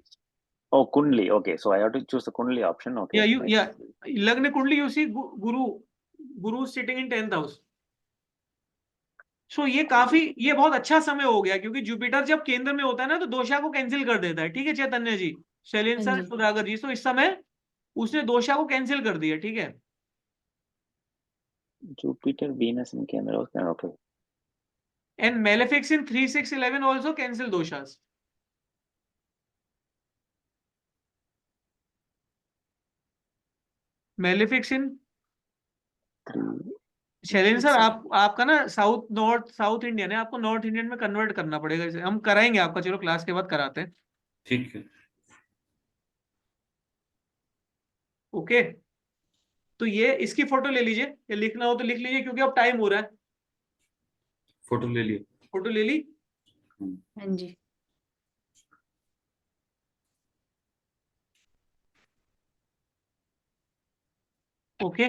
Oh, Kundli. Okay, so I have to choose the Kundli option. Okay. या लग्न कुंडली you see Guru sitting in 10th house. सो ये बहुत अच्छा समय हो गया, क्योंकि जुपिटर जब केंद्र में होता है ना तो दोषा को कैंसिल कर देता है, ठीक है चैतन्य जी, शैलेंद्र हाँ सर, जी। सुधाकर जी? तो इस समय उसने दोषा को कैंसिल कर दिया, ठीक है? Jupiter, Venus in Canada. Okay. And malefics in 3, 6, 11 also cancel doshas. Malefics in Shailendra sir, आपका ना साउथ इंडियन है, आपको नॉर्थ इंडियन में कन्वर्ट करना पड़ेगा। इसे हम कराएंगे आपका, चलो क्लास के बाद कराते हैं, ठीक है। ओके? तो ये इसकी फोटो ले लीजिए, ये लिखना हो तो लिख लीजिए, क्योंकि अब टाइम हो रहा है। फोटो ले लिया। फोटो ले ली? हाँ जी। ओके।